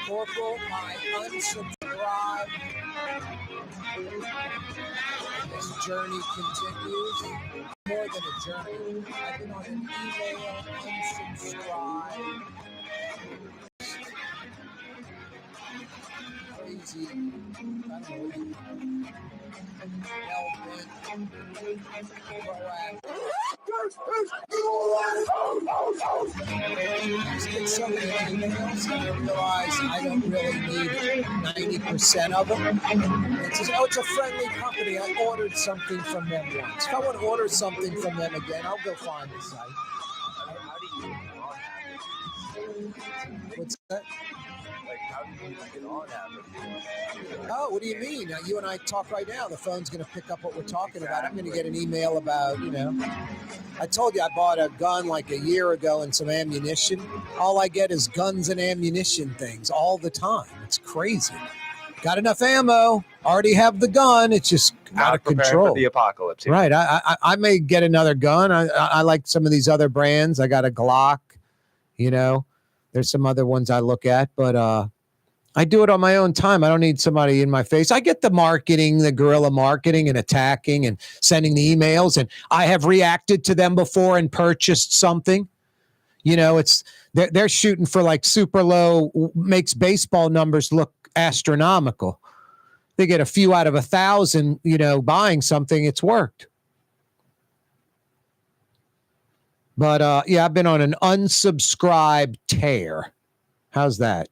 Corporal, I unsubscribe. This journey continues. More than a journey. I've been on an email unsubscribe. Crazy. I don't get so many emails and I realize I don't really need 90% of them. It says, oh, it's a friendly company. I ordered something from them once. If I want to order something from them again, I'll go find the site. How do you not have it? What's that? Like, how do you get on habit? Oh, what do you mean? Now, you and I talk right now. The phone's going to pick up what we're talking about. I'm going to get an email about, I told you I bought a gun like a year ago and some ammunition. All I get is guns and ammunition things all the time. It's crazy. Got enough ammo. Already have the gun. It's just out of control. For the apocalypse. Right. I may get another gun. I like some of these other brands. I got a Glock. There's some other ones I look at, but I do it on my own time. I don't need somebody in my face. I get the marketing, the guerrilla marketing and attacking and sending the emails. And I have reacted to them before and purchased something. They're shooting for like super low, makes baseball numbers look astronomical. They get a few out of 1,000, buying something. It's worked. But I've been on an unsubscribe tear. How's that?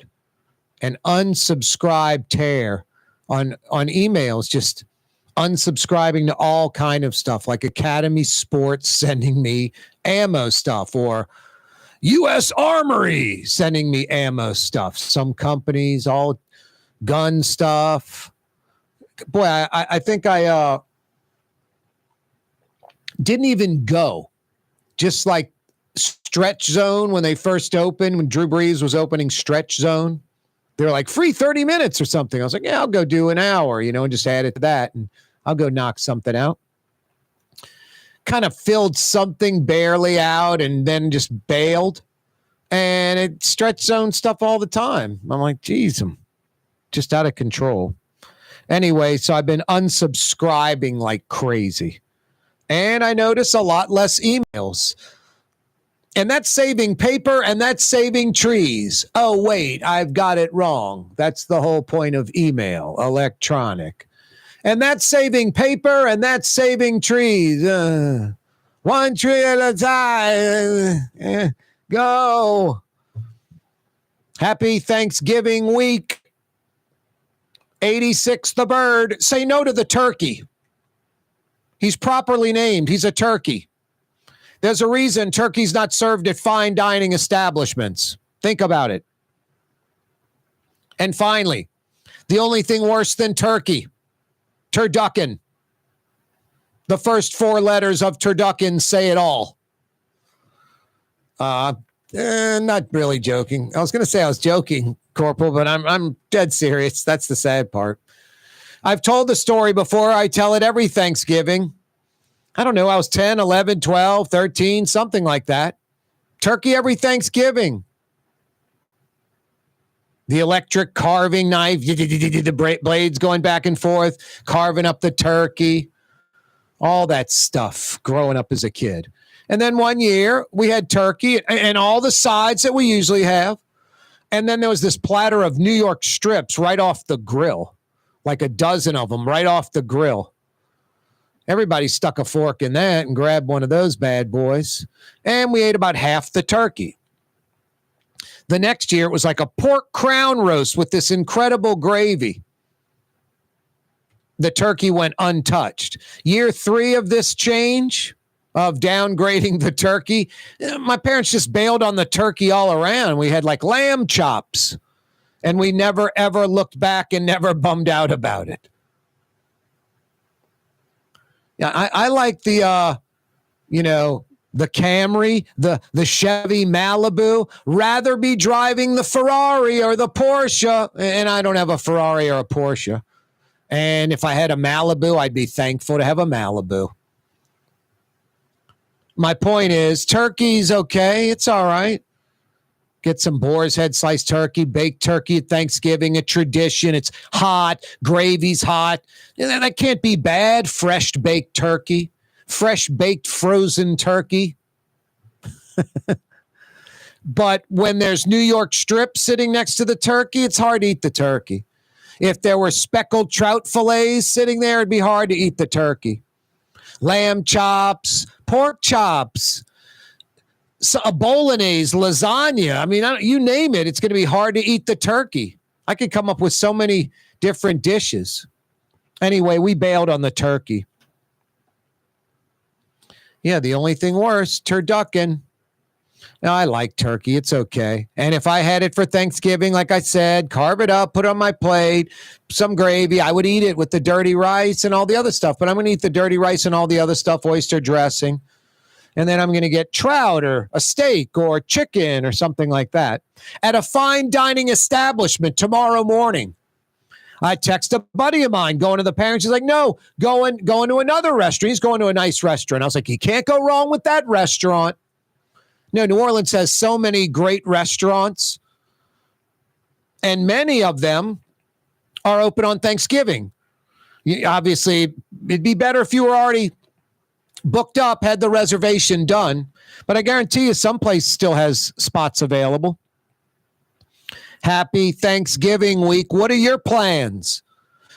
An unsubscribe tear on emails, just unsubscribing to all kind of stuff, like Academy Sports sending me ammo stuff, or U.S. Armory sending me ammo stuff. Some companies, all gun stuff. Boy, I think I didn't even go. Just like Stretch Zone when they first opened, when Drew Brees was opening Stretch Zone, they were like free 30 minutes or something. I was like, yeah, I'll go do an hour, and just add it to that, and I'll go knock something out. Kind of filled something barely out and then just bailed. And it Stretch Zone stuff all the time. I'm like, geez, I'm just out of control. Anyway, so I've been unsubscribing like crazy. And I notice a lot less emails. And that's saving paper and that's saving trees. Oh, wait, I've got it wrong. That's the whole point of email, electronic. And that's saving paper and that's saving trees. One tree at a time. Go. Happy Thanksgiving week. 86 the bird. Say no to the turkey. He's properly named. He's a turkey. There's a reason turkey's not served at fine dining establishments. Think about it. And finally, the only thing worse than turkey, turducken. The first four letters of turducken say it all. Not really joking. I was going to say I was joking, Corporal, but I'm dead serious. That's the sad part. I've told the story before. I tell it every Thanksgiving. I don't know. I was 10, 11, 12, 13, something like that. Turkey every Thanksgiving. The electric carving knife, the blades going back and forth, carving up the turkey. All that stuff growing up as a kid. And then one year we had turkey and all the sides that we usually have. And then there was this platter of New York strips right off the grill. Like a dozen of them right off the grill. Everybody stuck a fork in that and grabbed one of those bad boys. And we ate about half the turkey. The next year, it was like a pork crown roast with this incredible gravy. The turkey went untouched. Year 3 of this change, of downgrading the turkey, my parents just bailed on the turkey all around. We had like lamb chops. And we never, ever looked back and never bummed out about it. Yeah, I like the, the Camry, the Chevy Malibu. Rather be driving the Ferrari or the Porsche. And I don't have a Ferrari or a Porsche. And if I had a Malibu, I'd be thankful to have a Malibu. My point is, turkey's okay. It's all right. Get some boar's head sliced turkey, baked turkey at Thanksgiving, a tradition. It's hot, gravy's hot. That can't be bad. Fresh baked turkey, fresh baked frozen turkey. But when there's New York strip sitting next to the turkey, it's hard to eat the turkey. If there were speckled trout fillets sitting there, it'd be hard to eat the turkey. Lamb chops, pork chops, a bolognese, lasagna. I mean, you name it, it's going to be hard to eat the turkey. I could come up with so many different dishes. Anyway, we bailed on the turkey. Yeah, the only thing worse, turducken. No, I like turkey. It's okay. And if I had it for Thanksgiving, like I said, carve it up, put it on my plate, some gravy. I would eat it with the dirty rice and all the other stuff. But I'm going to eat the dirty rice and all the other stuff, oyster dressing. And then I'm going to get trout or a steak or chicken or something like that at a fine dining establishment tomorrow morning. I text a buddy of mine going to the parents. He's like, no, going to another restaurant. He's going to a nice restaurant. I was like, you can't go wrong with that restaurant. No, New Orleans has so many great restaurants, and many of them are open on Thanksgiving. Obviously, it'd be better if you were already booked up, had the reservation done, but I guarantee you some place still has spots available. Happy Thanksgiving week. What are your plans?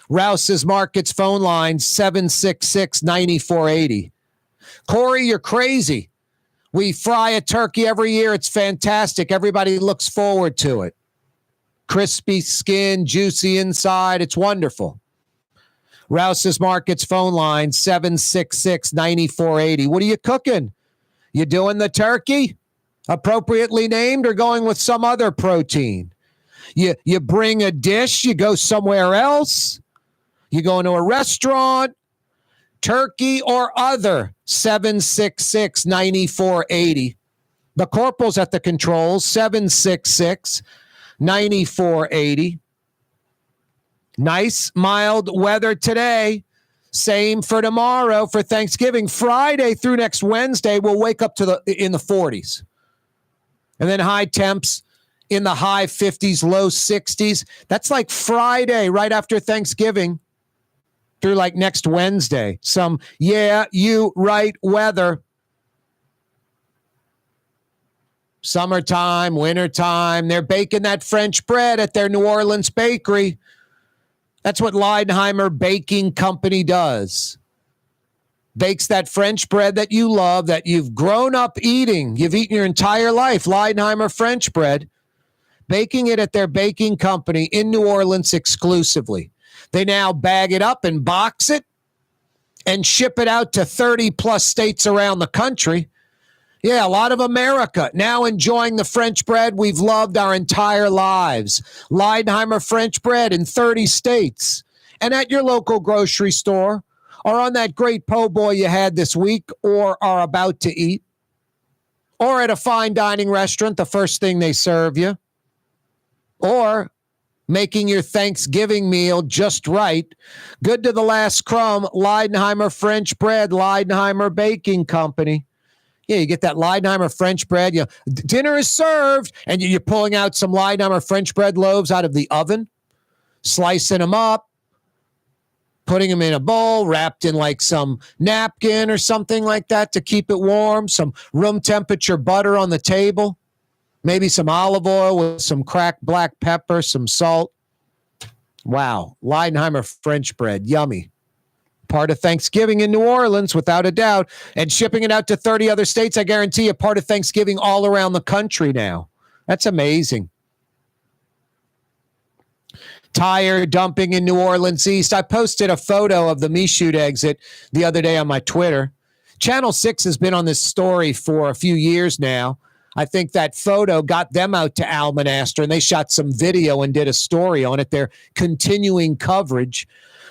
Rouse's Markets phone line, 766-9480. Corey, you're crazy. We fry a turkey every year. It's fantastic. Everybody looks forward to it. Crispy skin, juicy inside. It's wonderful. Rouse's Markets phone line, 766-9480. What are you cooking? You doing the turkey? Appropriately named or going with some other protein? You bring a dish, you go somewhere else? You go into a restaurant? Turkey or other, 766-9480. The corporal's at the controls, 766-9480. Nice, mild weather today. Same for tomorrow for Thanksgiving. Friday through next Wednesday, we'll wake up in the 40s. And then high temps in the high 50s, low 60s. That's like Friday right after Thanksgiving through like next Wednesday. Some, yeah, you right weather. Summertime, wintertime. They're baking that French bread at their New Orleans bakery. That's what Leidenheimer Baking Company does. Bakes that French bread that you love, that you've grown up eating. You've eaten your entire life, Leidenheimer French bread. Baking it at their baking company in New Orleans exclusively. They now bag it up and box it and ship it out to 30 plus states around the country. Yeah, a lot of America now enjoying the French bread we've loved our entire lives. Leidenheimer French bread in 30 states. And at your local grocery store or on that great po' boy you had this week or are about to eat. Or at a fine dining restaurant, the first thing they serve you. Or making your Thanksgiving meal just right. Good to the last crumb. Leidenheimer French bread, Leidenheimer Baking Company. Yeah, you get that Leidenheimer French bread. Dinner is served, and you're pulling out some Leidenheimer French bread loaves out of the oven, slicing them up, putting them in a bowl, wrapped in like some napkin or something like that to keep it warm, some room temperature butter on the table, maybe some olive oil with some cracked black pepper, some salt. Wow, Leidenheimer French bread, yummy. Part of Thanksgiving in New Orleans, without a doubt, and shipping it out to 30 other states. I guarantee you, part of Thanksgiving all around the country now. That's amazing. Tire dumping in New Orleans East. I posted a photo of the Michoud exit the other day on my Twitter. Channel 6 has been on this story for a few years now. I think that photo got them out to Almonaster, and they shot some video and did a story on it. They're continuing coverage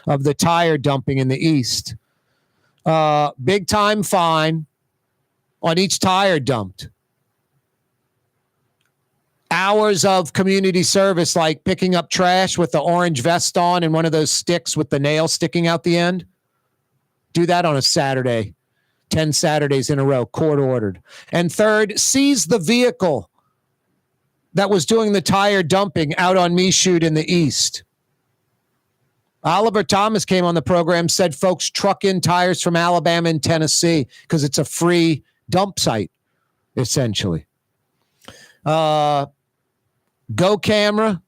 of the tire dumping in the East. Big time fine on each tire dumped. Hours of community service, like picking up trash with the orange vest on and one of those sticks with the nail sticking out the end. Do that on a Saturday. 10 Saturdays in a row, court ordered. And third, seize the vehicle that was doing the tire dumping out on Michoud in the East. Oliver Thomas came on the program, said folks truck in tires from Alabama and Tennessee because it's a free dump site, essentially. Go camera,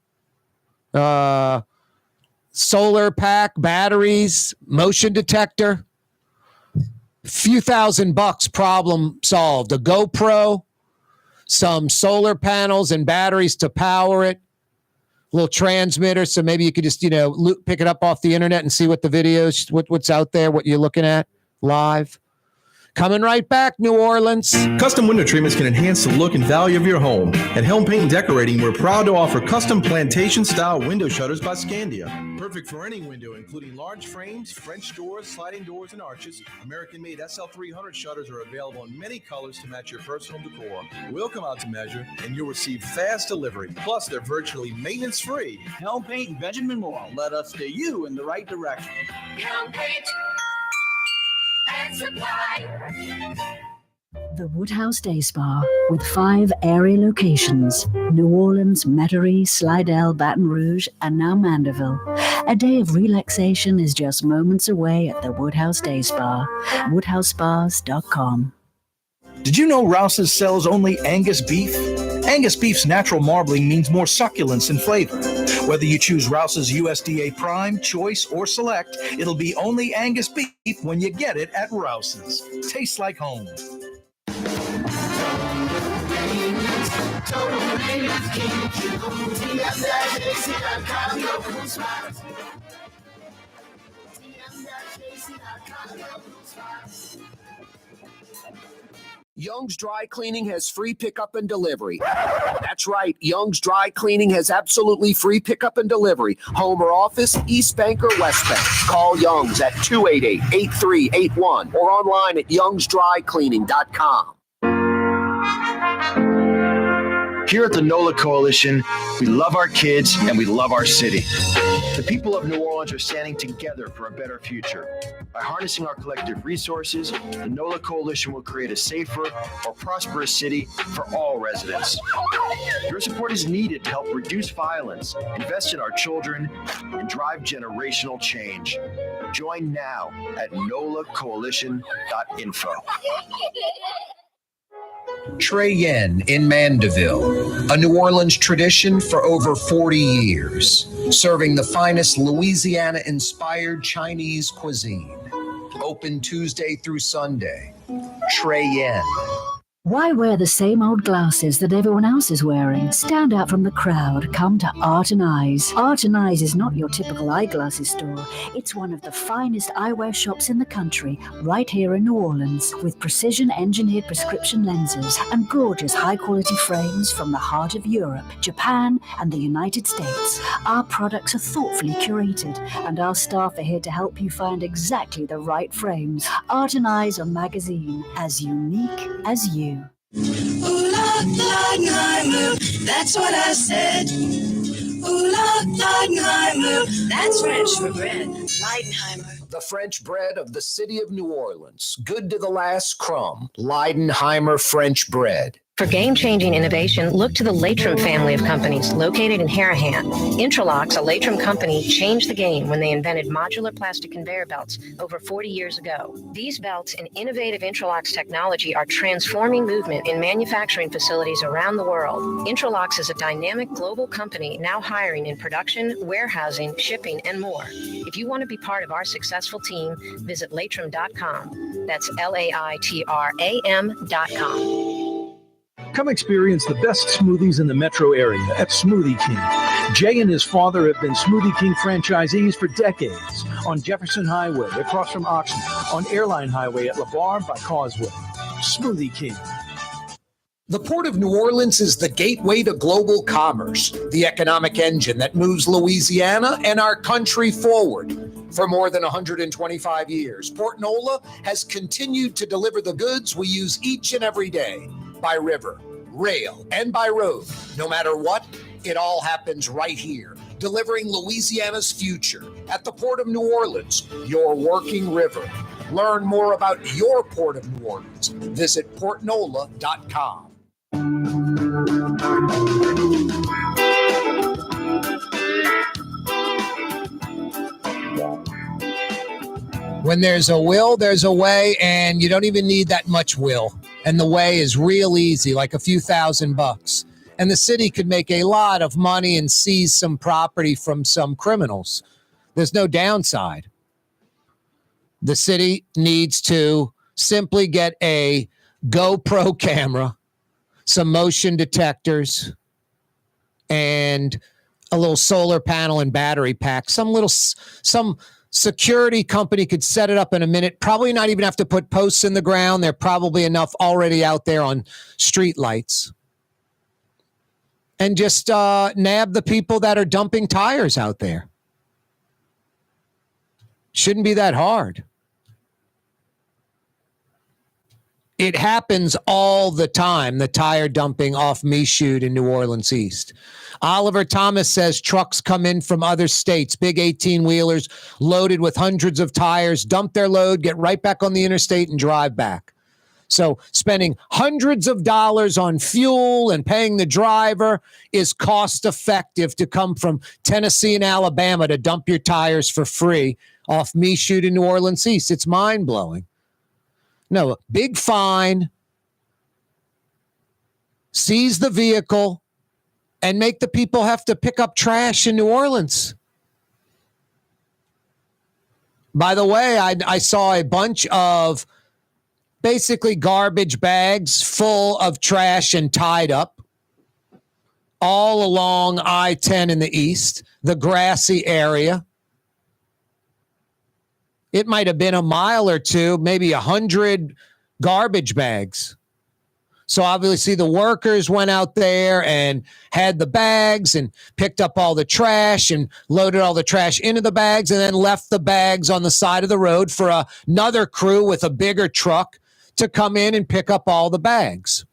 solar pack, batteries, motion detector. Few $1,000, problem solved. A GoPro, some solar panels and batteries to power it, little transmitter, so maybe you could just, pick it up off the internet and see what the videos, what's out there, what you're looking at live. Coming right back, New Orleans. Custom window treatments can enhance the look and value of your home. At Helm Paint and Decorating, we're proud to offer custom plantation-style window shutters by Scandia. Perfect for any window, including large frames, French doors, sliding doors, and arches. American-made SL300 shutters are available in many colors to match your personal decor. We'll come out to measure, and you'll receive fast delivery. Plus, they're virtually maintenance-free. Helm Paint and Benjamin Moore let us steer you in the right direction. Helm Paint and Supply. The Woodhouse Day Spa, with 5 airy locations: New Orleans, Metairie, Slidell, Baton Rouge, and now Mandeville. A day of relaxation is just moments away at the Woodhouse Day Spa. WoodhouseSpas.com. Did you know Rouse's sells only Angus beef? Angus beef's natural marbling means more succulence and flavor. Whether you choose Rouse's USDA Prime, Choice, or Select, it'll be only Angus beef when you get it at Rouse's. Tastes like home. Young's Dry Cleaning has free pickup and delivery. That's right. Young's Dry Cleaning has absolutely free pickup and delivery. Home or office, East Bank or West Bank. Call Young's at 288-8381 or online at youngsdrycleaning.com. Here at the NOLA Coalition, we love our kids and we love our city. The people of New Orleans are standing together for a better future. By harnessing our collective resources, the NOLA Coalition will create a safer, more prosperous city for all residents. Your support is needed to help reduce violence, invest in our children, and drive generational change. Join now at nolacoalition.info. Trey Yen in Mandeville, a New Orleans tradition for over 40 years, serving the finest Louisiana-inspired Chinese cuisine. Open Tuesday through Sunday. Trey Yen. Why wear the same old glasses that everyone else is wearing? Stand out from the crowd. Come to Art and Eyes. Art and Eyes is not your typical eyeglasses store. It's one of the finest eyewear shops in the country, right here in New Orleans, with precision-engineered prescription lenses and gorgeous high-quality frames from the heart of Europe, Japan, and the United States. Our products are thoughtfully curated, and our staff are here to help you find exactly the right frames. Art and Eyes on magazine, as unique as you. Ooh, Leidenheimer, that's what I said. Ooh, Leidenheimer, that's French for bread. Leidenheimer. The French bread of the city of New Orleans. Good to the last crumb. Leidenheimer French bread. For game-changing innovation, look to the Latrim family of companies located in Harahan. Intralocks, a Latrim company, changed the game when they invented modular plastic conveyor belts over 40 years ago. These belts and innovative Intralocks technology are transforming movement in manufacturing facilities around the world. Intralocks is a dynamic global company now hiring in production, warehousing, shipping, and more. If you want to be part of our successful team, visit Latrim.com. That's LAITRAM.com. Come experience the best smoothies in the metro area at Smoothie King. Jay and his father have been Smoothie King franchisees for decades on Jefferson Highway across from Oxnard, on Airline Highway at LeBar by Causeway. Smoothie King. The Port of New Orleans is the gateway to global commerce, the economic engine that moves Louisiana and our country forward. For more than 125 years, Port Nola has continued to deliver the goods we use each and every day, by river, rail, and by road. No matter what, it all happens right here, delivering Louisiana's future at the Port of New Orleans, your working river. Learn more about your Port of New Orleans. Visit portnola.com. When there's a will, there's a way, and you don't even need that much will. And the way is real easy, like a few $1,000. And the city could make a lot of money and seize some property from some criminals. There's no downside. The city needs to simply get a GoPro camera, some motion detectors, and a little solar panel and battery pack. Some security company could set it up in a minute. Probably not even have to put posts in the ground. There are probably enough already out there on street lights. And just nab the people that are dumping tires out there. Shouldn't be that hard. It happens all the time, the tire dumping off Michoud in New Orleans East. Oliver Thomas says trucks come in from other states, big 18-wheelers loaded with hundreds of tires, dump their load, get right back on the interstate and drive back. So spending hundreds of dollars on fuel and paying the driver is cost effective to come from Tennessee and Alabama to dump your tires for free off Michoud in New Orleans East. It's mind-blowing. No, big fine, seize the vehicle, and make the people have to pick up trash in New Orleans. By the way, I saw a bunch of basically garbage bags full of trash and tied up all along I-10 in the east, the grassy area. It might have been a mile or two, maybe 100 garbage bags. So obviously the workers went out there and had the bags and picked up all the trash and loaded all the trash into the bags and then left the bags on the side of the road for another crew with a bigger truck to come in and pick up all the bags.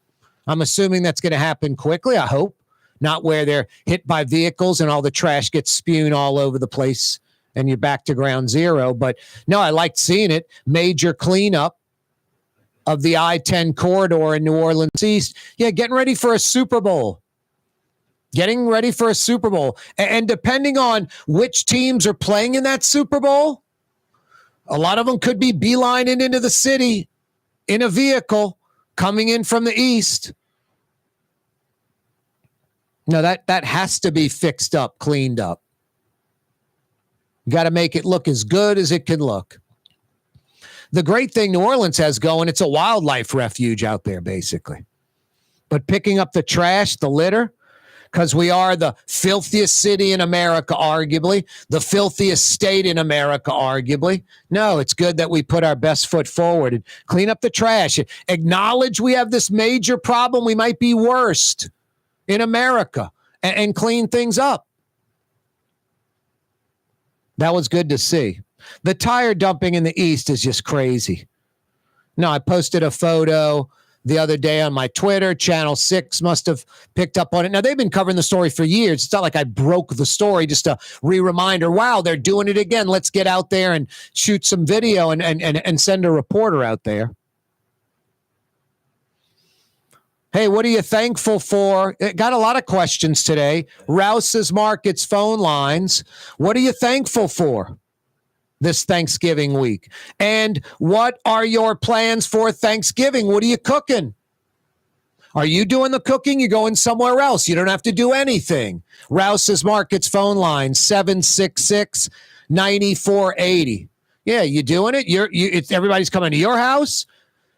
I'm assuming that's going to happen quickly, I hope. Not where they're hit by vehicles and all the trash gets spewed all over the place and you're back to ground zero. But no, I liked seeing it. Major cleanup of the I-10 corridor in New Orleans East. Yeah, getting ready for a Super Bowl. Getting ready for a Super Bowl. And depending on which teams are playing in that Super Bowl, a lot of them could be beelining into the city in a vehicle coming in from the east. No, that has to be fixed up, cleaned up. You got to make it look as good as it can look. The great thing New Orleans has going, it's a wildlife refuge out there, basically. But picking up the trash, the litter, because we are the filthiest city in America, arguably, the filthiest state in America, arguably. No, it's good that we put our best foot forward and clean up the trash. Acknowledge we have this major problem. We might be worst in America and clean things up. That was good to see. The tire dumping in the East is just crazy. No, I posted a photo the other day on my Twitter. Channel 6 must have picked up on it. Now, they've been covering the story for years. It's not like I broke the story, just a reminder. Wow, they're doing it again. Let's get out there and shoot some video and send a reporter out there. Hey, what are you thankful for? It got a lot of questions today. Rouse's Markets phone lines. What are you thankful for this Thanksgiving week? And what are your plans for Thanksgiving? What are you cooking? Are you doing the cooking? You're going somewhere else. You don't have to do anything. Rouse's Markets phone line, 766-9480. Yeah, you doing it? It's everybody's coming to your house?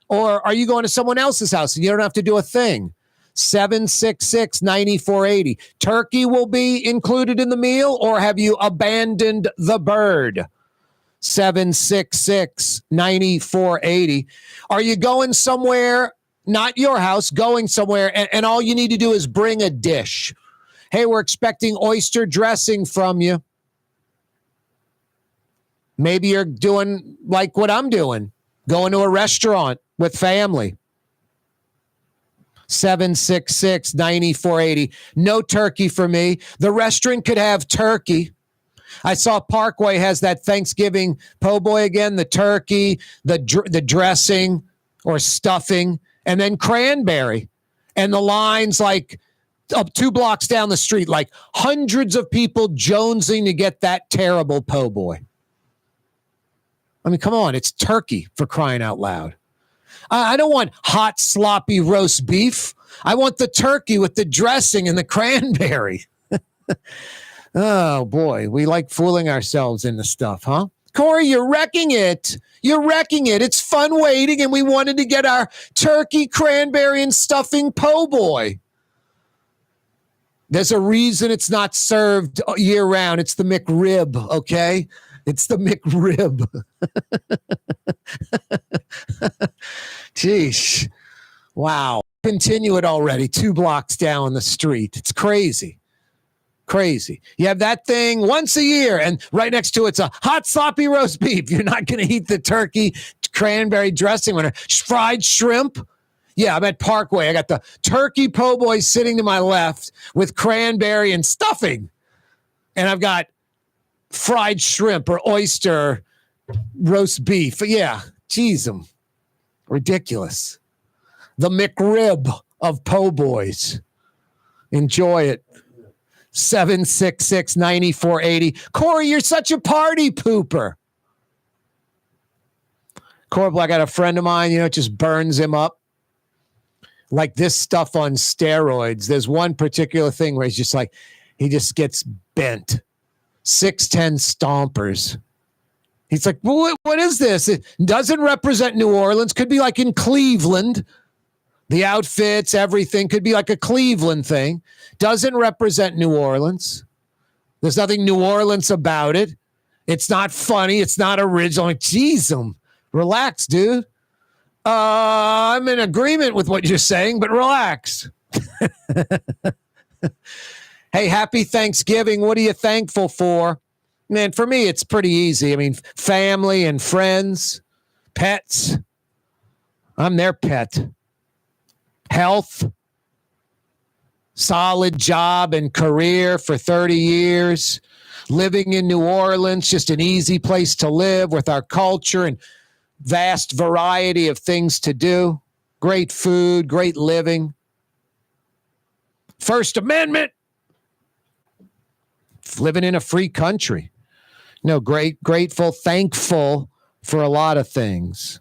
Or are you going to someone else's house and you don't have to do a thing? 766-9480. Turkey will be included in the meal, or have you abandoned the bird? 766-9480. Are you going somewhere, not your house, going somewhere, and all you need to do is bring a dish? Hey, we're expecting oyster dressing from you. Maybe you're doing like what I'm doing, going to a restaurant with family. 766-9480. No turkey for me. The restaurant could have turkey. I saw Parkway has that Thanksgiving po' boy again, the turkey, the dressing or stuffing, and then cranberry. And the lines like up 2 blocks down the street, like hundreds of people jonesing to get that terrible po' boy. I mean, come on, it's turkey, for crying out loud. I don't want hot, sloppy roast beef. I want the turkey with the dressing and the cranberry. Oh, boy. We like fooling ourselves into stuff, huh? Corey, you're wrecking it. You're wrecking it. It's fun waiting, and we wanted to get our turkey, cranberry, and stuffing po' boy. There's a reason it's not served year round. It's the McRib, okay? It's the McRib. Jeez. Wow. Continue it already. 2 blocks down the street. It's crazy. Crazy. You have that thing once a year, and right next to it's a hot, sloppy roast beef. You're not going to eat the turkey, cranberry dressing or fried shrimp. Yeah, I'm at Parkway. I got the turkey po' boy sitting to my left with cranberry and stuffing. And I've got fried shrimp or oyster roast beef. Yeah, geez, ridiculous. The McRib of po' boys. Enjoy it. 766-9480. Corey, you're such a party pooper. Corporal, I got a friend of mine, it just burns him up. Like this stuff on steroids. There's one particular thing where he's just like, he just gets bent. 6'10" stompers. He's like, well, what is this? It doesn't represent New Orleans. Could be like in Cleveland. The outfits, everything could be like a Cleveland thing. Doesn't represent New Orleans. There's nothing New Orleans about it. It's not funny. It's not original. Like, geez, relax, dude. I'm in agreement with what you're saying, but relax. Hey, happy Thanksgiving. What are you thankful for? Man, for me, it's pretty easy. I mean, family and friends, pets. I'm their pet. Health, solid job and career for 30 years. Living in New Orleans, just an easy place to live with our culture and vast variety of things to do. Great food, great living. First Amendment. Living in a free country. Grateful, thankful for a lot of things.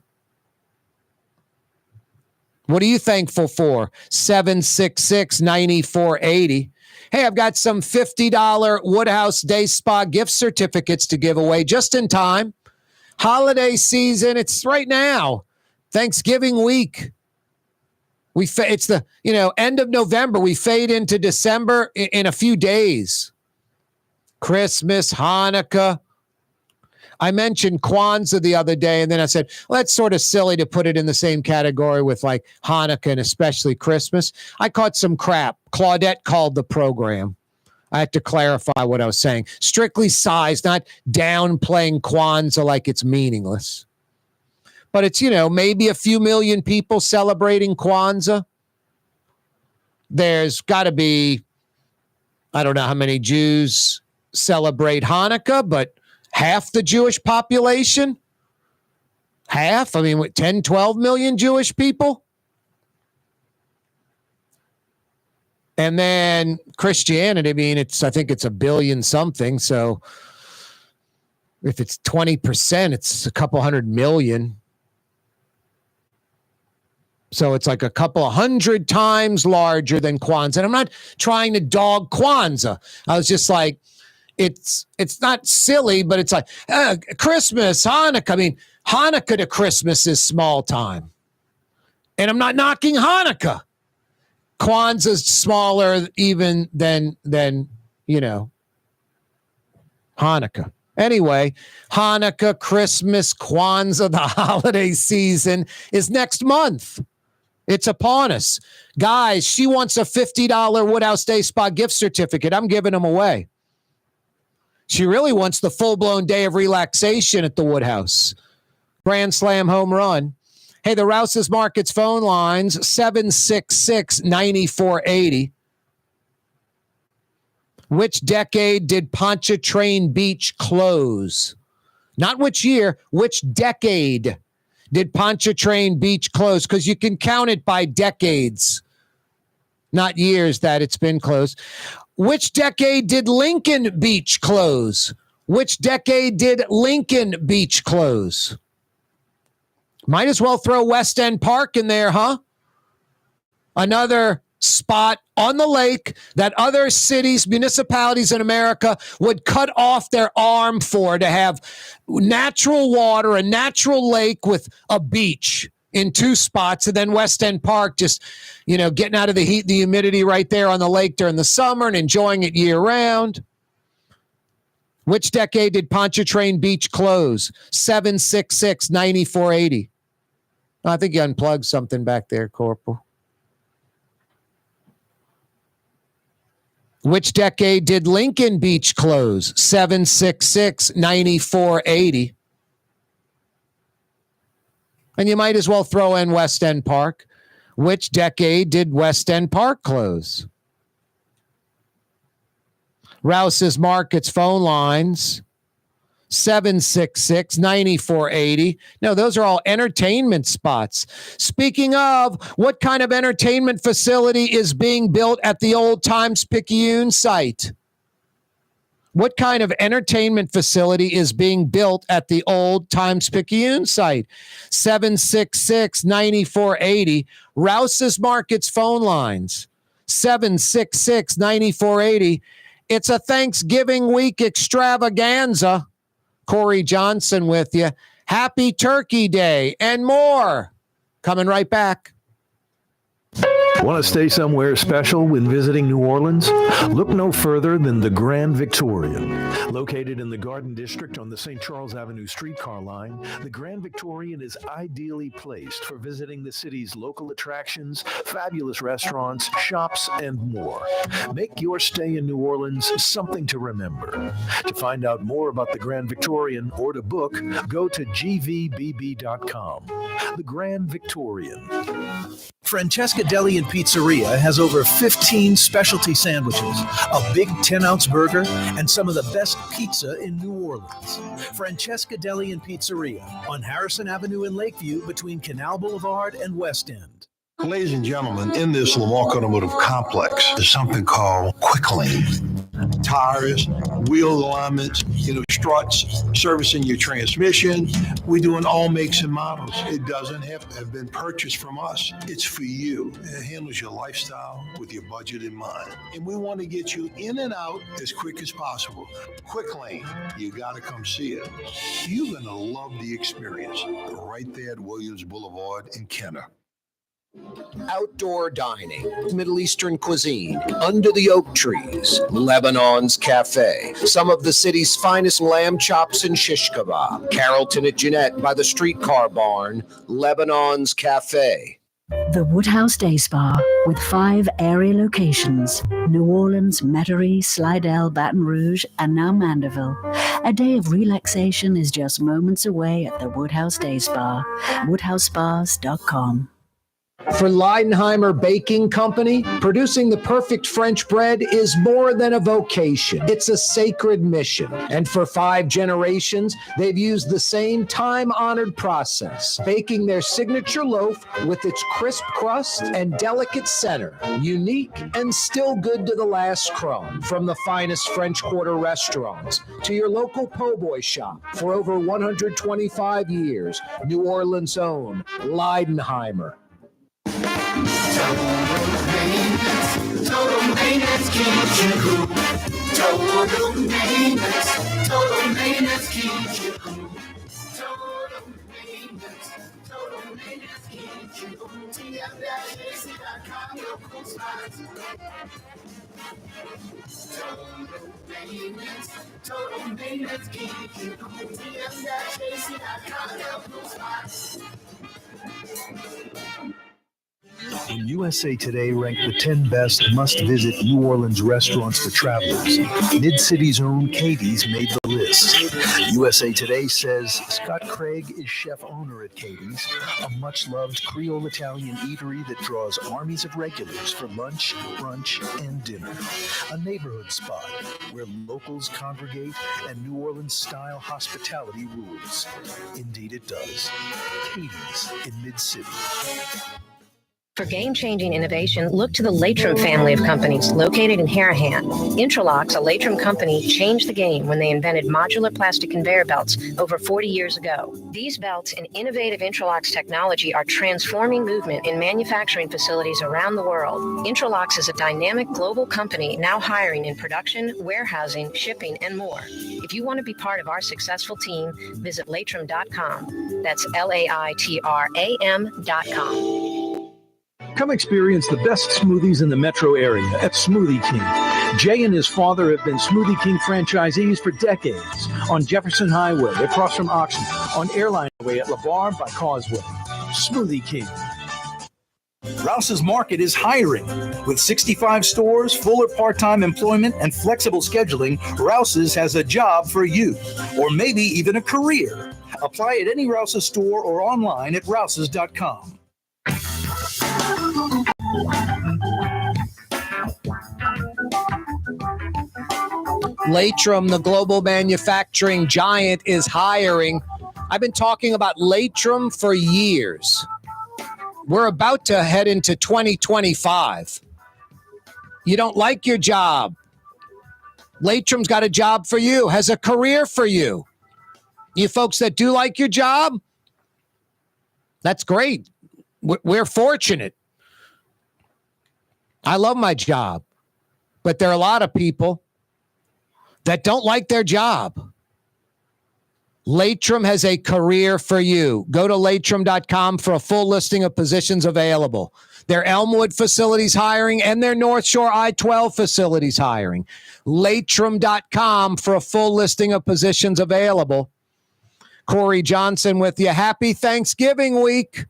What are you thankful for? 766-9480. Hey, I've got some $50 Woodhouse Day Spa gift certificates to give away just in time. Holiday season, it's right now. Thanksgiving week. It's the, end of November. We fade into December in a few days. Christmas, Hanukkah. I mentioned Kwanzaa the other day, and then I said, well, that's sort of silly to put it in the same category with like Hanukkah and especially Christmas. I caught some crap. Claudette called the program. I had to clarify what I was saying. Strictly size, not downplaying Kwanzaa like it's meaningless. But it's, maybe a few million people celebrating Kwanzaa. There's got to be, I don't know how many Jews celebrate Hanukkah, but half the Jewish population? Half? I mean, 10, 12 million Jewish people? And then Christianity, I think it's 1 billion something. So if it's 20%, it's a couple 100 million. So it's like a couple 100 times larger than Kwanzaa. And I'm not trying to dog Kwanzaa. I was just like, it's not silly, but it's like Christmas, Hanukkah. Hanukkah to Christmas is small time. And I'm not knocking Hanukkah. Kwanzaa's smaller even than Hanukkah. Anyway, Hanukkah, Christmas, Kwanzaa, the holiday season is next month. It's upon us. Guys, she wants a $50 Woodhouse Day Spa gift certificate. I'm giving them away. She really wants the full-blown day of relaxation at the Woodhouse. Grand Slam home run. Hey, the Rouse's Markets phone lines, 766-9480. Which decade did Pontchartrain Beach close? Not which year, which decade did Pontchartrain Beach close? Because you can count it by decades, not years that it's been closed. Which decade did Lincoln Beach close? Which decade did Lincoln Beach close? Might as well throw West End Park in there, huh? Another spot on the lake that other cities, municipalities in America would cut off their arm for, to have natural water, a natural lake with a beach in two spots, and then West End Park just, getting out of the heat and the humidity right there on the lake during the summer and enjoying it year round. Which decade did Pontchartrain Beach close? 766, 9480. I think you unplugged something back there, Corporal. Which decade did Lincoln Beach close? 766, 9480. And you might as well throw in West End Park. Which decade did West End Park close? Rouse's Markets phone lines, 766-9480. No, those are all entertainment spots. Speaking of, what kind of entertainment facility is being built at the old Times-Picayune site? What kind of entertainment facility is being built at the old Times-Picayune site? 766-9480. Rouse's Markets phone lines, 766-9480. It's a Thanksgiving week extravaganza. Corey Johnson with you. Happy Turkey Day and more. Coming right back. Want to stay somewhere special when visiting New Orleans? Look no further than the Grand Victorian. Located in the Garden District on the St. Charles Avenue streetcar line, the Grand Victorian is ideally placed for visiting the city's local attractions, fabulous restaurants, shops, and more. Make your stay in New Orleans something to remember. To find out more about the Grand Victorian or to book, go to gvbb.com. The Grand Victorian. Francesca Deli and Pizzeria has over 15 specialty sandwiches, a big 10-ounce burger, and some of the best pizza in New Orleans. Francesca Deli and Pizzeria on Harrison Avenue in Lakeview between Canal Boulevard and West End. Ladies and gentlemen, in this Lamarck Automotive Complex, there's something called Quick Lane. Tires, wheel alignments, struts, servicing your transmission. We do in all makes and models. It doesn't have to have been purchased from us. It's for you. It handles your lifestyle with your budget in mind. And we want to get you in and out as quick as possible. Quick Lane, you got to come see it. You're going to love the experience. Right there at Williams Boulevard in Kenner. Outdoor dining, Middle Eastern cuisine, under the oak trees, Lebanon's Cafe, some of the city's finest lamb chops and shish kebab, Carrollton at Jeanette by the streetcar barn, Lebanon's Cafe. The Woodhouse Day Spa, with 5 area locations: New Orleans, Metairie, Slidell, Baton Rouge, and now Mandeville. A day of relaxation is just moments away at the Woodhouse Day Spa. WoodhouseSpas.com. For Leidenheimer Baking Company, producing the perfect French bread is more than a vocation. It's a sacred mission. And for 5 generations, they've used the same time-honored process, baking their signature loaf with its crisp crust and delicate center, unique and still good to the last crumb. From the finest French Quarter restaurants to your local po' boy shop, for over 125 years, New Orleans' own Leidenheimer. Total maintenance keeps you cool. Total maintenance keeps you cool. Total maintenance keeps you cool. TM-AC.com, your cool spots. Total maintenance keeps you cool. TM-AC.com, your cool spots. And USA Today ranked the 10 best must-visit New Orleans restaurants for travelers. Mid-City's own Katie's made the list. USA Today says Scott Craig is chef-owner at Katie's, a much-loved Creole Italian eatery that draws armies of regulars for lunch, brunch, and dinner. A neighborhood spot where locals congregate and New Orleans-style hospitality rules. Indeed it does. Katie's in Mid-City. For game-changing innovation, look to the Latrim family of companies located in Harahan. Intralox, a Latrim company, changed the game when they invented modular plastic conveyor belts over 40 years ago. These belts and innovative Intralox technology are transforming movement in manufacturing facilities around the world. Intralox is a dynamic global company now hiring in production, warehousing, shipping, and more. If you want to be part of our successful team, visit Latrim.com. That's LAITRAM.com. Come experience the best smoothies in the metro area at Smoothie King. Jay and his father have been Smoothie King franchisees for decades on Jefferson Highway across from Oxnard, on Airline Highway at LeBar by Causeway. Smoothie King. Rouse's Market is hiring. With 65 stores, full or part-time employment, and flexible scheduling, Rouse's has a job for you, or maybe even a career. Apply at any Rouse's store or online at rouses.com. Latrim, the global manufacturing giant, is hiring. I've been talking about Latrim for years. We're about to head into 2025. You don't like your job. Latrim's got a job for you, has a career for you. You folks that do like your job, that's great. We're fortunate. I love my job, but there are a lot of people that don't like their job. Latrim has a career for you. Go to Latrim.com for a full listing of positions available. Their Elmwood facilities hiring and their North Shore I-12 facilities hiring. Latrim.com for a full listing of positions available. Corey Johnson with you. Happy Thanksgiving week.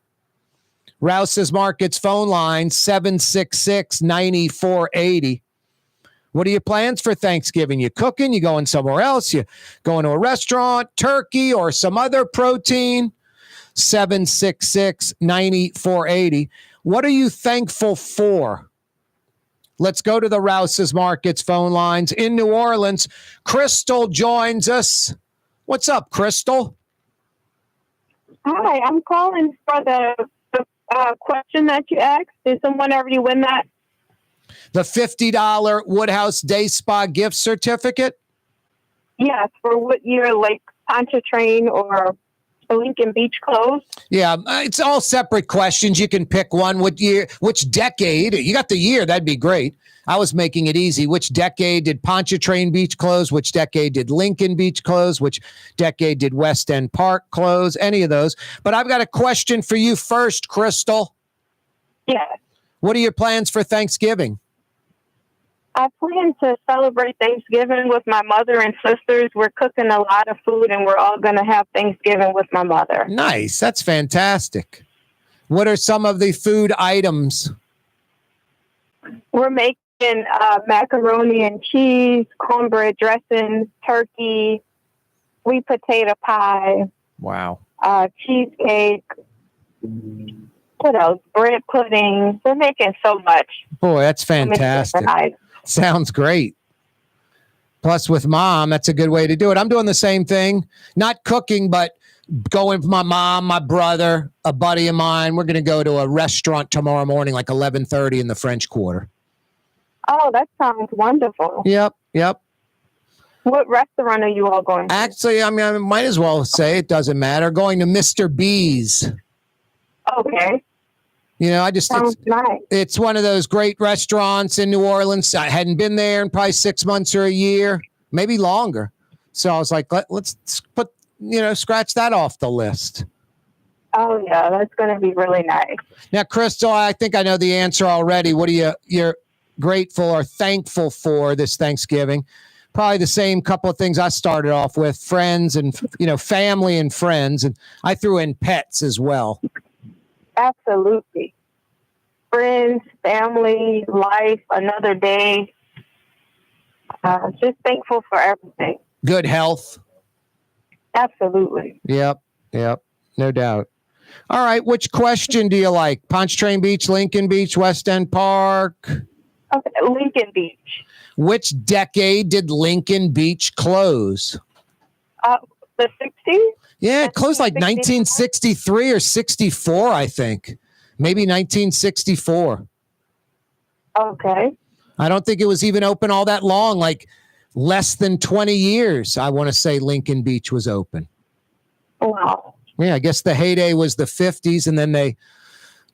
Rouse's Markets phone line, 766-9480. What are your plans for Thanksgiving? You cooking? You going somewhere else? You going to a restaurant, turkey, or some other protein? 766-9480. What are you thankful for? Let's go to the Rouse's Markets phone lines in New Orleans. Crystal joins us. What's up, Crystal? Hi, I'm calling for the question that you asked. Did someone already win that? The $50 Woodhouse Day Spa gift certificate? Yes, for what year, like Pontchartrain or Lincoln Beach closed? Yeah, it's all separate questions. You can pick one. What year, which decade? You got the year, that'd be great. I was making it easy. Which decade did Pontchartrain Beach close? Which decade did Lincoln Beach close? Which decade did West End Park close? Any of those. But I've got a question for you first, Crystal. Yes. What are your plans for Thanksgiving? I plan to celebrate Thanksgiving with my mother and sisters. We're cooking a lot of food, and we're all going to have Thanksgiving with my mother. Nice. That's fantastic. What are some of the food items? We're making macaroni and cheese, cornbread dressing, turkey, sweet potato pie. Wow. Cheesecake. What else? Bread pudding. We're making so much. Boy, that's fantastic. Sounds great. Plus, with mom, that's a good way to do it. I'm doing the same thing. Not cooking, but going with my mom, my brother, a buddy of mine. We're going to go to a restaurant tomorrow morning, like 11:30 in the French Quarter. Oh, that sounds wonderful. Yep. What restaurant are you all going to? Actually, I mean, I might as well say it doesn't matter. Going to Mr. B's. Okay. You know, it's one of those great restaurants in New Orleans. I hadn't been there in probably 6 months or a year, maybe longer. So I was like, let's put, scratch that off the list. Oh, yeah, that's going to be really nice. Now, Crystal, I think I know the answer already. What are you're grateful or thankful for this Thanksgiving? Probably the same couple of things I started off with, friends and, family and friends. And I threw in pets as well. Absolutely. Friends, family, life, another day. Just thankful for everything. Good health. Absolutely. Yep. No doubt. All right. Which question do you like? Pontchartrain Beach, Lincoln Beach, West End Park? Okay, Lincoln Beach. Which decade did Lincoln Beach close? The 60s? Yeah, it closed like 1963 or 64, I think. maybe 1964. Okay. I don't think it was even open all that long, like less than 20 years. I want to say Lincoln Beach was open. Wow. Yeah, I guess the heyday was the 50s, and then they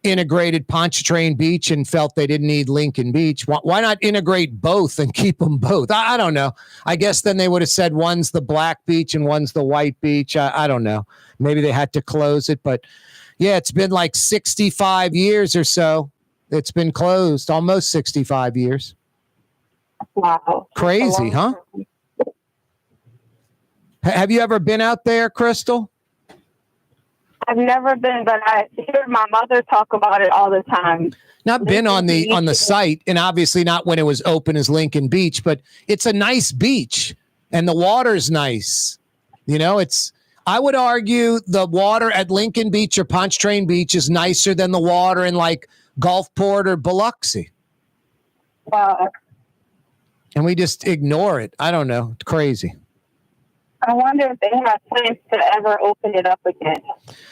integrated Pontchartrain Beach and felt they didn't need Lincoln Beach. Why not integrate both and keep them both? I don't know. I guess then they would have said one's the black beach and one's the white beach. I don't know. Maybe they had to close it, but yeah, it's been like 65 years or so. It's been closed, almost 65 years. Wow. Crazy, huh? Have you ever been out there, Crystal? I've never been, but I hear my mother talk about it all the time. Not been on the site, and obviously not when it was open as Lincoln Beach, but it's a nice beach and the water's nice. You know, I would argue the water at Lincoln Beach or Pontchartrain Beach is nicer than the water in like Gulfport or Biloxi. And we just ignore it. I don't know. It's crazy. I wonder if they have plans to ever open it up again.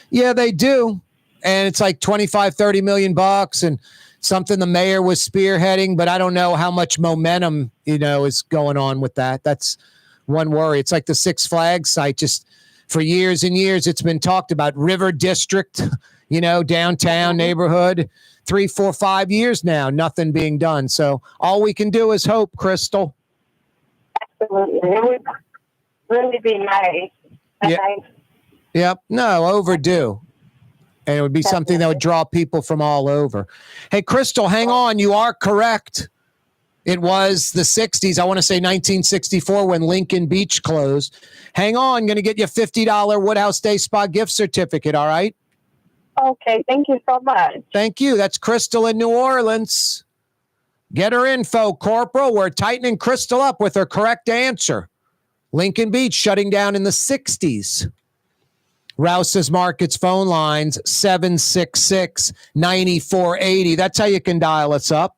Yeah, they do. And it's like 25, 30 million bucks and something the mayor was spearheading, but I don't know how much momentum, is going on with that. That's one worry. It's like the Six Flags site. Just for years and years, it's been talked about. River District, downtown neighborhood, 3, 4, 5 years now, nothing being done. So all we can do is hope, Crystal. Absolutely. It would really be nice. Yeah. Yep. No, overdue. And it would be something that would draw people from all over. Hey, Crystal, hang on. You are correct. It was the 60s. I want to say 1964 when Lincoln Beach closed. Hang on. Going to get you a $50 Woodhouse Day Spa gift certificate. All right. Okay. Thank you so much. Thank you. That's Crystal in New Orleans. Get her info, Corporal. We're tightening Crystal up with her correct answer. Lincoln Beach shutting down in the 60s. Rouse's Markets phone lines, 766-9480. That's how you can dial us up.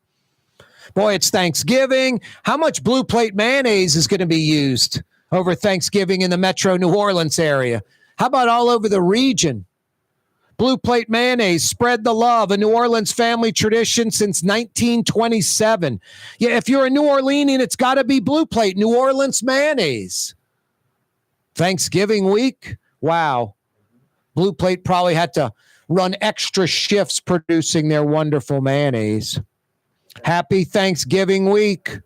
Boy, it's Thanksgiving. How much Blue Plate mayonnaise is going to be used over Thanksgiving in the metro New Orleans area? How about all over the region? Blue Plate mayonnaise, spread the love, a New Orleans family tradition since 1927. Yeah, if you're a New Orleanian, it's got to be Blue Plate, New Orleans mayonnaise. Thanksgiving week? Wow. Blue Plate probably had to run extra shifts producing their wonderful mayonnaise. Happy Thanksgiving week.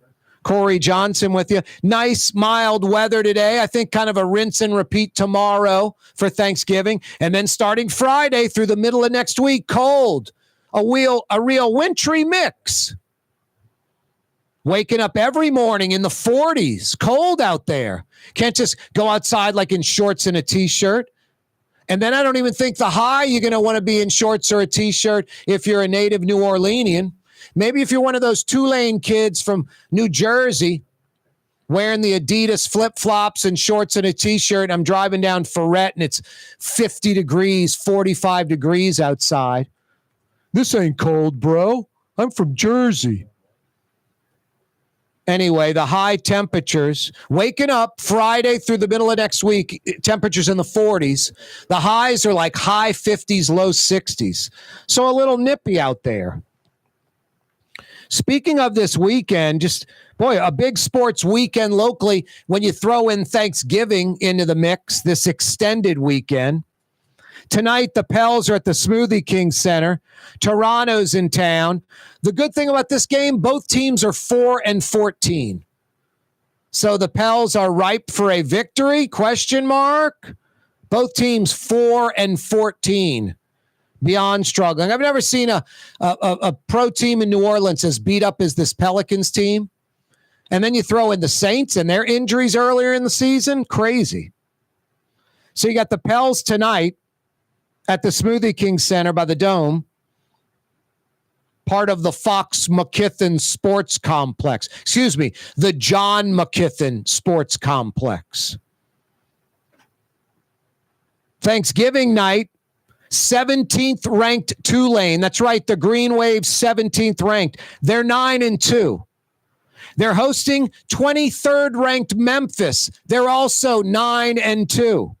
Corey Johnson with you. Nice, mild weather today. I think kind of a rinse and repeat tomorrow for Thanksgiving. And then starting Friday through the middle of next week, cold. A real wintry mix. Waking up every morning in the 40s. Cold out there. Can't just go outside like in shorts and a T-shirt. And then I don't even think the high you're going to want to be in shorts or a T-shirt if you're a native New Orleanian. Maybe if you're one of those Tulane kids from New Jersey wearing the Adidas flip-flops and shorts and a T-shirt, I'm driving down Ferret and it's 50 degrees, 45 degrees outside. This ain't cold, bro. I'm from Jersey. Anyway, the high temperatures, waking up Friday through the middle of next week, temperatures in the 40s. The highs are like high 50s, low 60s. So a little nippy out there. Speaking of this weekend, a big sports weekend locally when you throw in Thanksgiving into the mix, this extended weekend. Tonight, the Pels are at the Smoothie King Center. Toronto's in town. The good thing about this game, both teams are 4-14. So the Pels are ripe for a victory? ? Both teams 4-14. Beyond struggling. I've never seen a pro team in New Orleans as beat up as this Pelicans team. And then you throw in the Saints and their injuries earlier in the season. Crazy. So you got the Pels tonight at the Smoothie King Center by the Dome. Part of the Fox McKithen Sports Complex. Excuse me, the John McKithen Sports Complex. Thanksgiving night, 17th ranked Tulane. That's right. The Green Wave 17th ranked. They're 9-2. They're hosting 23rd ranked Memphis. They're also 9-2.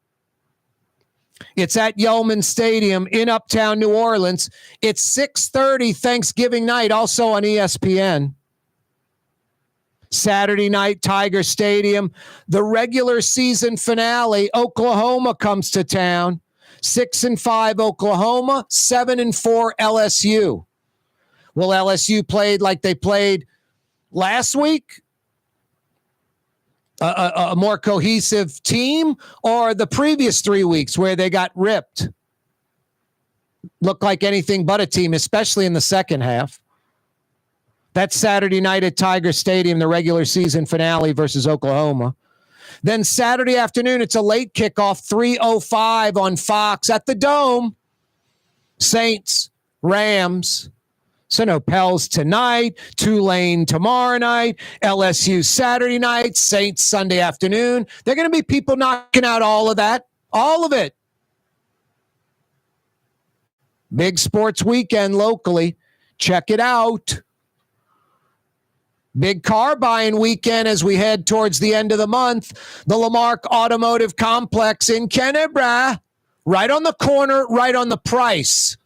It's at Yeoman Stadium in Uptown New Orleans. It's 6:30 Thanksgiving night, also on ESPN. Saturday night, Tiger Stadium. The regular season finale, Oklahoma comes to town. 6-5 Oklahoma, 7-4 LSU. Will LSU play like they played last week? A more cohesive team, or the previous 3 weeks where they got ripped? Looked like anything but a team, especially in the second half. That's Saturday night at Tiger Stadium, the regular season finale versus Oklahoma. Then Saturday afternoon, it's a late kickoff, 3:05 on Fox at the Dome. Saints, Rams. So no Pels tonight, Tulane tomorrow night, LSU Saturday night, Saints Sunday afternoon. There are going to be people knocking out all of that, all of it. Big sports weekend locally. Check it out. Big car buying weekend as we head towards the end of the month. The Lamarck Automotive Complex in Kennebra, right on the corner, right on the price.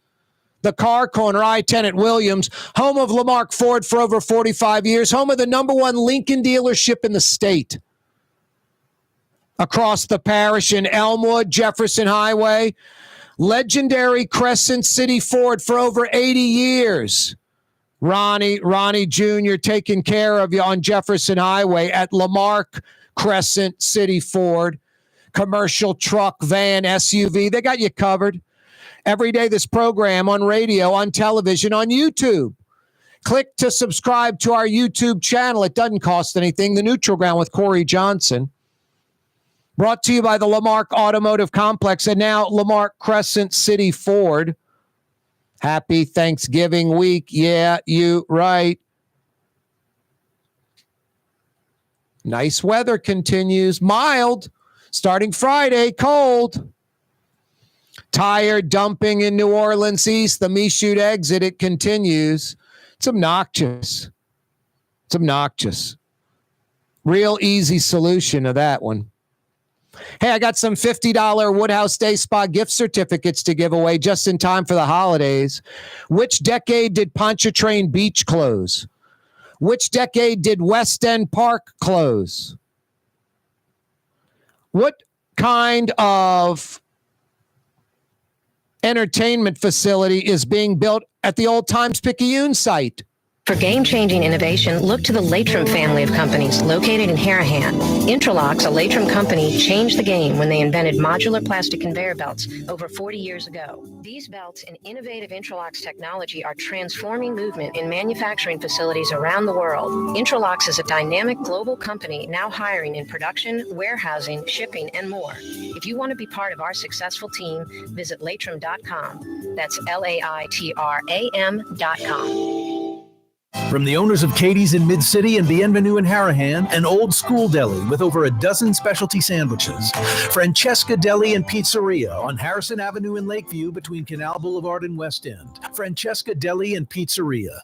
The Car Corner, I-10 at Williams, home of Lamarck Ford for over 45 years, home of the #1 Lincoln dealership in the state. Across the parish in Elmwood, Jefferson Highway, legendary Crescent City Ford for over 80 years. Ronnie Jr. taking care of you on Jefferson Highway at Lamarck Crescent City Ford. Commercial truck, van, SUV, they got you covered. Every day, this program on radio, on television, on YouTube. Click to subscribe to our YouTube channel. It doesn't cost anything. The Neutral Ground with Corey Johnson. Brought to you by the Lamarck Automotive Complex and now Lamarck Crescent City Ford. Happy Thanksgiving week. Yeah, you right. Nice weather continues. Mild. Starting Friday, cold. Tire dumping in New Orleans East. The Michoud exit, it continues. It's obnoxious. It's obnoxious. Real easy solution to that one. Hey, I got some $50 Woodhouse Day Spa gift certificates to give away just in time for the holidays. Which decade did Pontchartrain Beach close? Which decade did West End Park close? What kind of entertainment facility is being built at the Old Times Picayune site? For game-changing innovation, look to the Latrim family of companies located in Harahan. Intralox, a Latrim company, changed the game when they invented modular plastic conveyor belts over 40 years ago. These belts and innovative Intralox technology are transforming movement in manufacturing facilities around the world. Intralox is a dynamic global company now hiring in production, warehousing, shipping, and more. If you want to be part of our successful team, visit Latrim.com. That's LAITRAM.com. From the owners of Katie's in Mid-City and Bienvenue in Harahan, an old school deli with over a dozen specialty sandwiches. Francesca Deli and Pizzeria on Harrison Avenue in Lakeview between Canal Boulevard and West End. Francesca Deli and Pizzeria.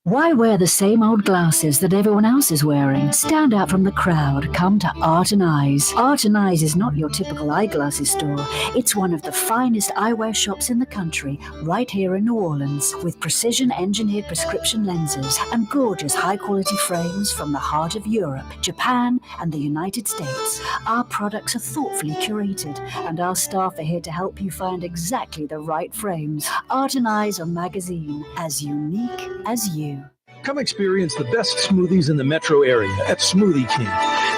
Why wear the same old glasses that everyone else is wearing? Stand out from the crowd. Come to Art and Eyes. Art and Eyes is not your typical eyeglasses store. It's one of the finest eyewear shops in the country, right here in New Orleans, with precision-engineered prescription lenses and gorgeous high-quality frames from the heart of Europe, Japan, and the United States. Our products are thoughtfully curated, and our staff are here to help you find exactly the right frames. Art and Eyes on Magazine, as unique as you. Come experience the best smoothies in the metro area at Smoothie King.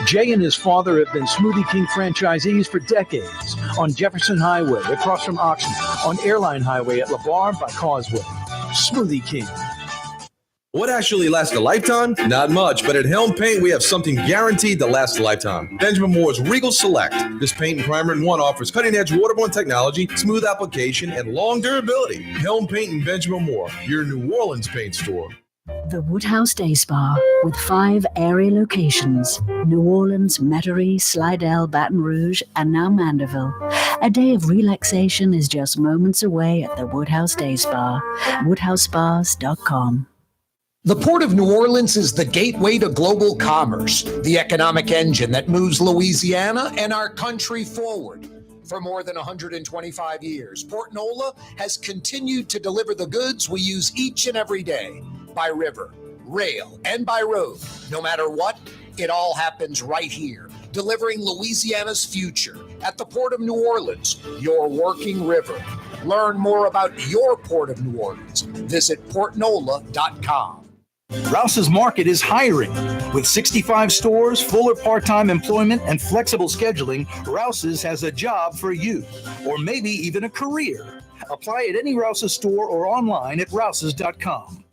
Jay and his father have been Smoothie King franchisees for decades on Jefferson Highway across from Oxnard, on Airline Highway at La Barre by Causeway. Smoothie King. What actually lasts a lifetime? Not much, but at Helm Paint, we have something guaranteed to last a lifetime. Benjamin Moore's Regal Select. This paint and primer in one offers cutting-edge waterborne technology, smooth application, and long durability. Helm Paint and Benjamin Moore, your New Orleans paint store. The Woodhouse Day Spa, with 5 area locations: New Orleans, Metairie, Slidell, Baton Rouge, and now Mandeville. A day of relaxation is just moments away at the Woodhouse Day Spa. WoodhouseSpas.com. The Port of New Orleans is the gateway to global commerce, the economic engine that moves Louisiana and our country forward. For more than 125 years, Portnola has continued to deliver the goods we use each and every day by river, rail, and by road. No matter what, it all happens right here, delivering Louisiana's future at the Port of New Orleans, your working river. Learn more about your Port of New Orleans. Visit portnola.com. Rouse's Market is hiring. With 65 stores, full or part-time employment, and flexible scheduling, Rouse's has a job for you, or maybe even a career. Apply at any Rouse's store or online at rouses.com.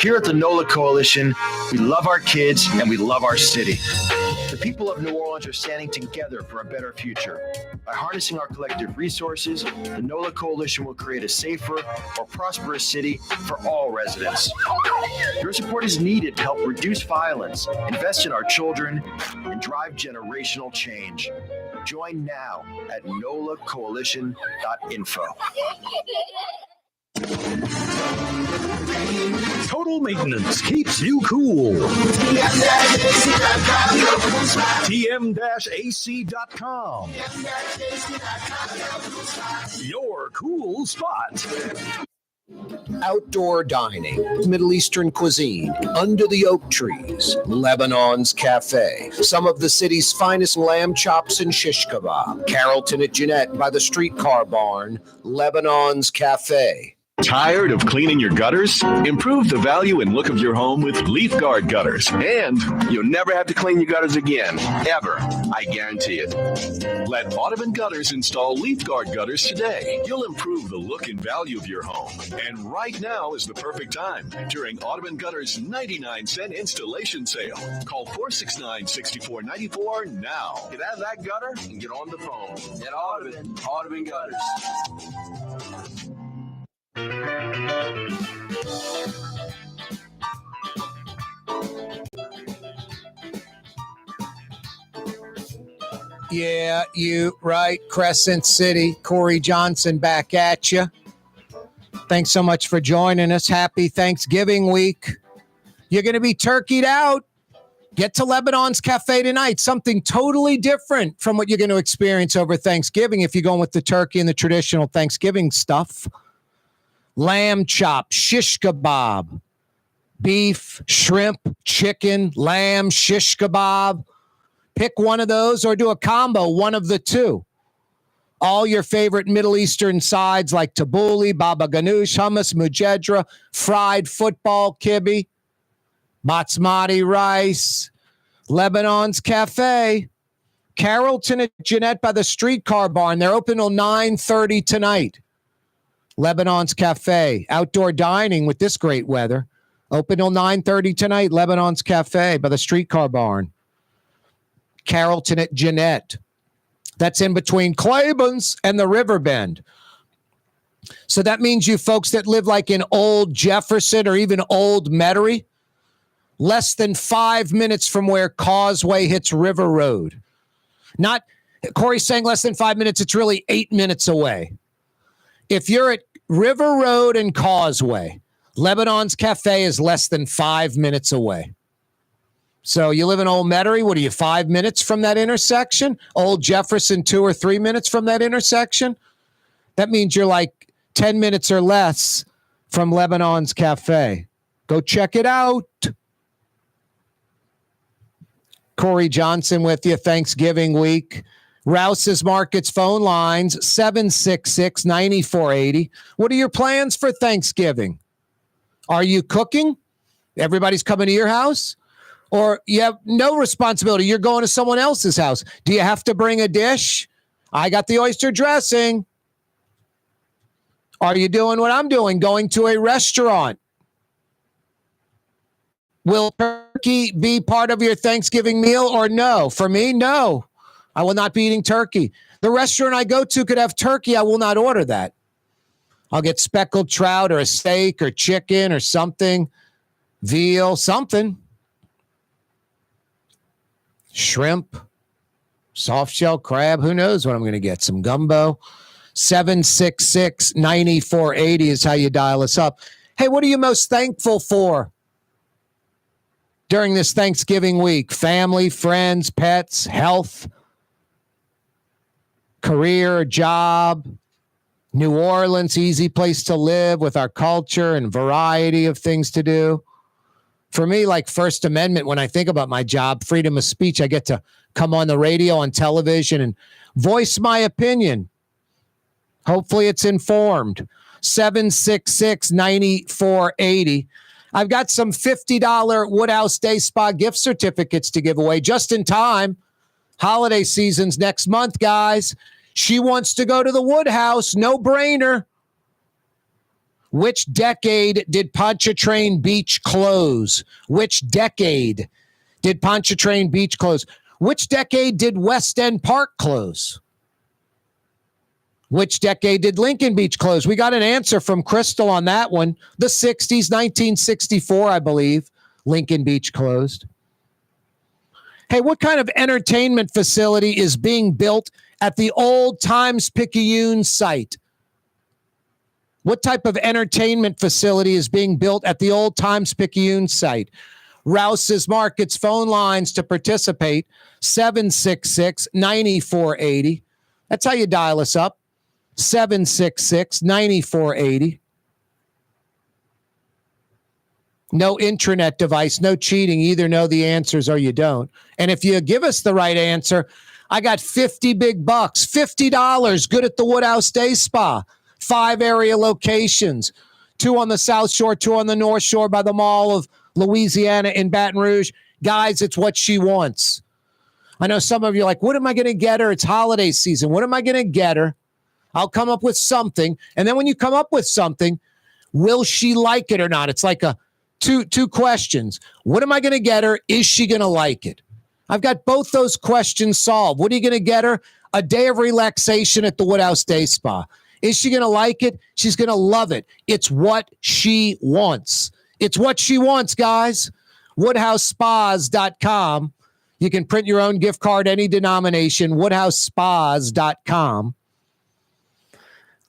Here at the NOLA Coalition, we love our kids and we love our city. The people of New Orleans are standing together for a better future. By harnessing our collective resources, the NOLA Coalition will create a safer, more prosperous city for all residents. Your support is needed to help reduce violence, invest in our children, and drive generational change. Join now at nolacoalition.info. Total Maintenance keeps you cool. TM-AC.com. Your cool spot. Outdoor dining, Middle Eastern cuisine, under the oak trees, Lebanon's Cafe, some of the city's finest lamb chops and shish kebab, Carrollton at Jeanette by the streetcar barn, Lebanon's Cafe. Tired of cleaning your gutters? Improve the value and look of your home with Leaf Guard gutters. And you'll never have to clean your gutters again, ever. I guarantee it. Let Audubon Gutters install Leaf Guard gutters today. You'll improve the look and value of your home. And right now is the perfect time during Audubon Gutters' 99-cent installation sale. Call 469-6494 now. Get out of that gutter and get on the phone. At Audubon Gutters. Yeah, you right. Crescent City, Corey Johnson back at you. Thanks so much for joining us. Happy Thanksgiving week. You're going to be turkeyed out. Get to Lebanon's Cafe tonight. Something totally different from what you're going to experience over Thanksgiving if you're going with the turkey and the traditional Thanksgiving stuff. Lamb chop, shish kebab, beef, shrimp, chicken, lamb, shish kebab. Pick one of those or do a combo, one of the two. All your favorite Middle Eastern sides like tabbouleh, baba ganoush, hummus, mujedra, fried football kibbe, basmati rice. Lebanon's Cafe, Carrollton at Jeanette by the streetcar barn. They're open till 9:30 tonight. Lebanon's Cafe, outdoor dining with this great weather. Open till 9:30 tonight. Lebanon's Cafe by the streetcar barn. Carrollton at Jeanette. That's in between Claiborne's and the River Bend. So that means you folks that live like in Old Jefferson or even Old Metairie, less than 5 minutes from where Causeway hits River Road. Not, Corey's saying less than 5 minutes. It's really 8 minutes away. If you're at River Road and Causeway, Lebanon's Cafe is less than 5 minutes away. So you live in Old Metairie, what are you, 5 minutes from that intersection? Old Jefferson, 2 or 3 minutes from that intersection? That means you're like 10 minutes or less from Lebanon's Cafe. Go check it out. Corey Johnson with you, Thanksgiving week. Rouse's Markets phone lines, 766-9480. What are your plans for Thanksgiving? Are you cooking? Everybody's coming to your house? Or you have no responsibility. You're going to someone else's house. Do you have to bring a dish? I got the oyster dressing. Are you doing what I'm doing, going to a restaurant? Will turkey be part of your Thanksgiving meal or no? For me, no. I will not be eating turkey. The restaurant I go to could have turkey. I will not order that. I'll get speckled trout or a steak or chicken or something, veal, something. Shrimp, soft shell crab. Who knows what I'm going to get? Some gumbo. 766-9480 is how you dial us up. Hey, what are you most thankful for during this Thanksgiving week? Family, friends, pets, health. career, job. New Orleans, easy place to live with our culture and variety of things to do. For me, like First Amendment, when I think about my job, freedom of speech, I get to come on the radio, on television, and voice my opinion. Hopefully it's informed. 766-9480. I've got some $50 Woodhouse Day Spa gift certificates to give away just in time. Holiday season's next month, guys. She wants to go to the Woodhouse. No brainer. Which decade did Pontchartrain Beach close? Which decade did Pontchartrain Beach close? Which decade did West End Park close? Which decade did Lincoln Beach close? We got an answer from Crystal on that one. The 60s, 1964, I believe, Lincoln Beach closed. Hey, what kind of entertainment facility is being built at the old Times-Picayune site? What type of entertainment facility is being built at the old Times-Picayune site? Rouse's Markets phone lines to participate, 766-9480. That's how you dial us up, 766-9480. No intranet device, no cheating. Either know the answers or you don't. And if you give us the right answer, I got 50 big bucks, $50, good at the Woodhouse Day Spa. 5 area locations, 2 on the South Shore, 2 on the North Shore by the Mall of Louisiana in Baton Rouge. Guys, it's what she wants. I know some of you are like, what am I going to get her? It's holiday season. What am I going to get her? I'll come up with something. And then when you come up with something, will she like it or not? It's like a two questions. What am I going to get her? Is she going to like it? I've got both those questions solved. What are you going to get her? A day of relaxation at the Woodhouse Day Spa. Is she going to like it? She's going to love it. It's what she wants. It's what she wants, guys. WoodhouseSpas.com. You can print your own gift card, any denomination, WoodhouseSpas.com.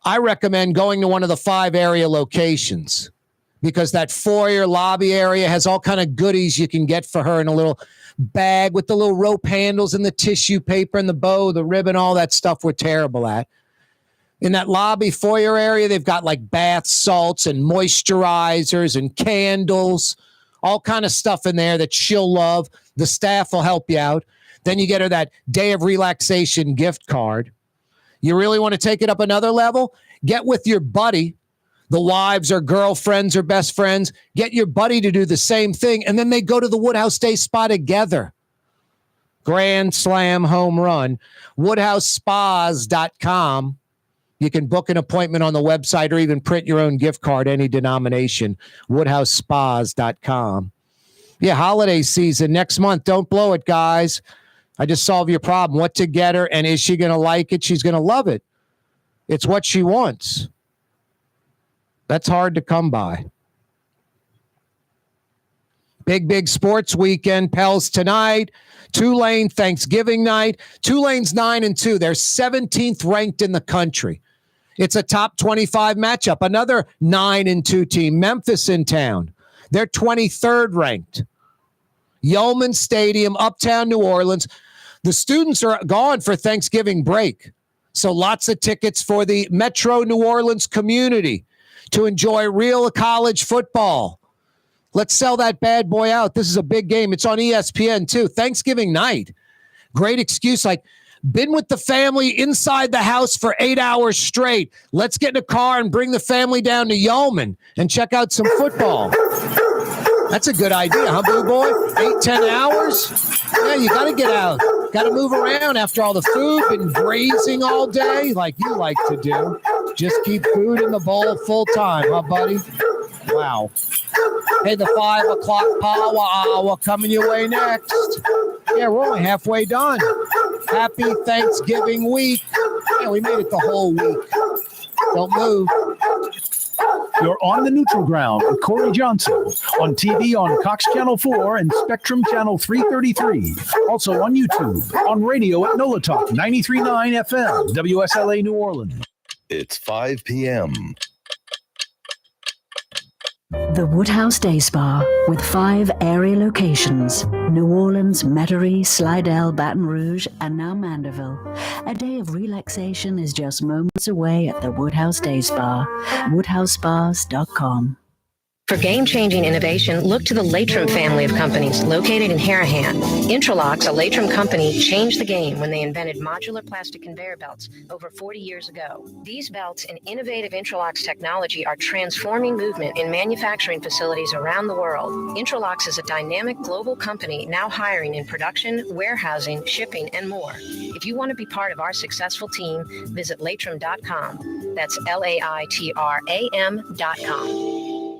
I recommend going to one of the 5 area locations because that foyer lobby area has all kind of goodies you can get for her in a little bag with the little rope handles and the tissue paper and the bow, the ribbon, all that stuff we're terrible at. In that lobby foyer area, they've got like bath salts and moisturizers and candles, all kind of stuff in there that she'll love. The staff will help you out. Then you get her that day of relaxation gift card. You really want to take it up another level? Get with your buddy. The wives or girlfriends or best friends. Get your buddy to do the same thing, and then they go to the Woodhouse Day Spa together. Grand slam home run. WoodhouseSpas.com. You can book an appointment on the website or even print your own gift card, any denomination, WoodhouseSpas.com. Yeah, holiday season next month. Don't blow it, guys. I just solved your problem. What to get her, and is she going to like it? She's going to love it. It's what she wants. That's hard to come by. Big sports weekend. Pels tonight. Tulane Thanksgiving night. Tulane's 9-2. They're 17th ranked in the country. It's a top 25 matchup. Another 9-2 team, Memphis in town. They're 23rd ranked. Yeoman Stadium, Uptown New Orleans. The students are gone for Thanksgiving break. So lots of tickets for the Metro New Orleans community to enjoy real college football. Let's sell that bad boy out. This is a big game. It's on ESPN too. Thanksgiving night. Great excuse. Like, been with the family inside the house for 8 hours straight. Let's get in a car and bring the family down to Yeoman and check out some football. That's a good idea, huh, Blue Boy? 8-10 hours? Yeah, you got to get out. Got to move around after all the food. Been grazing all day like you like to do. Just keep food in the bowl full time, huh, buddy? Wow. Hey, the 5 o'clock power hour coming your way next. Yeah, we're only halfway done. Happy Thanksgiving week. Yeah, we made it the whole week. Don't move. You're on the neutral ground with Corey Johnson on TV on Cox Channel 4 and Spectrum Channel 333. Also on YouTube, on radio at NOLA Talk 93.9 FM, WSLA New Orleans. It's 5 p.m. The Woodhouse Day Spa, with 5 area locations: New Orleans, Metairie, Slidell, Baton Rouge, and now Mandeville. A day of relaxation is just moments away at the Woodhouse Day Spa. WoodhouseSpas.com. For game-changing innovation, look to the Latrim family of companies located in Harahan. Intralox, a Latrim company, changed the game when they invented modular plastic conveyor belts over 40 years ago. These belts and innovative Intralox technology are transforming movement in manufacturing facilities around the world. Intralox is a dynamic global company now hiring in production, warehousing, shipping, and more. If you want to be part of our successful team, visit Latrim.com. That's LAITRAM.com.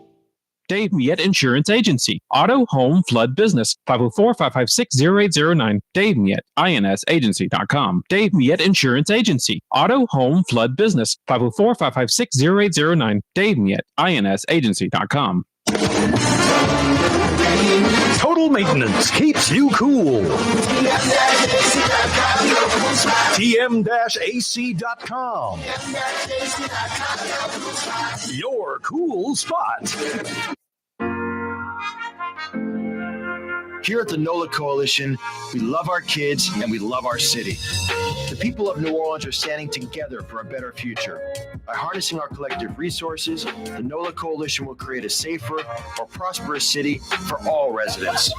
Dave Miette Insurance Agency. Auto, home, flood, business. 504-556-0809. Dave Miette, INSagency.com. Dave Miette Insurance Agency. Auto, home, flood, business. 504-556-0809. Dave Miette, INSagency.com. Total maintenance keeps you cool. TM-AC.com. Your cool spot. Here at the NOLA Coalition, we love our kids and we love our city. The people of New Orleans are standing together for a better future. By harnessing our collective resources, the NOLA Coalition will create a safer, more prosperous city for all residents.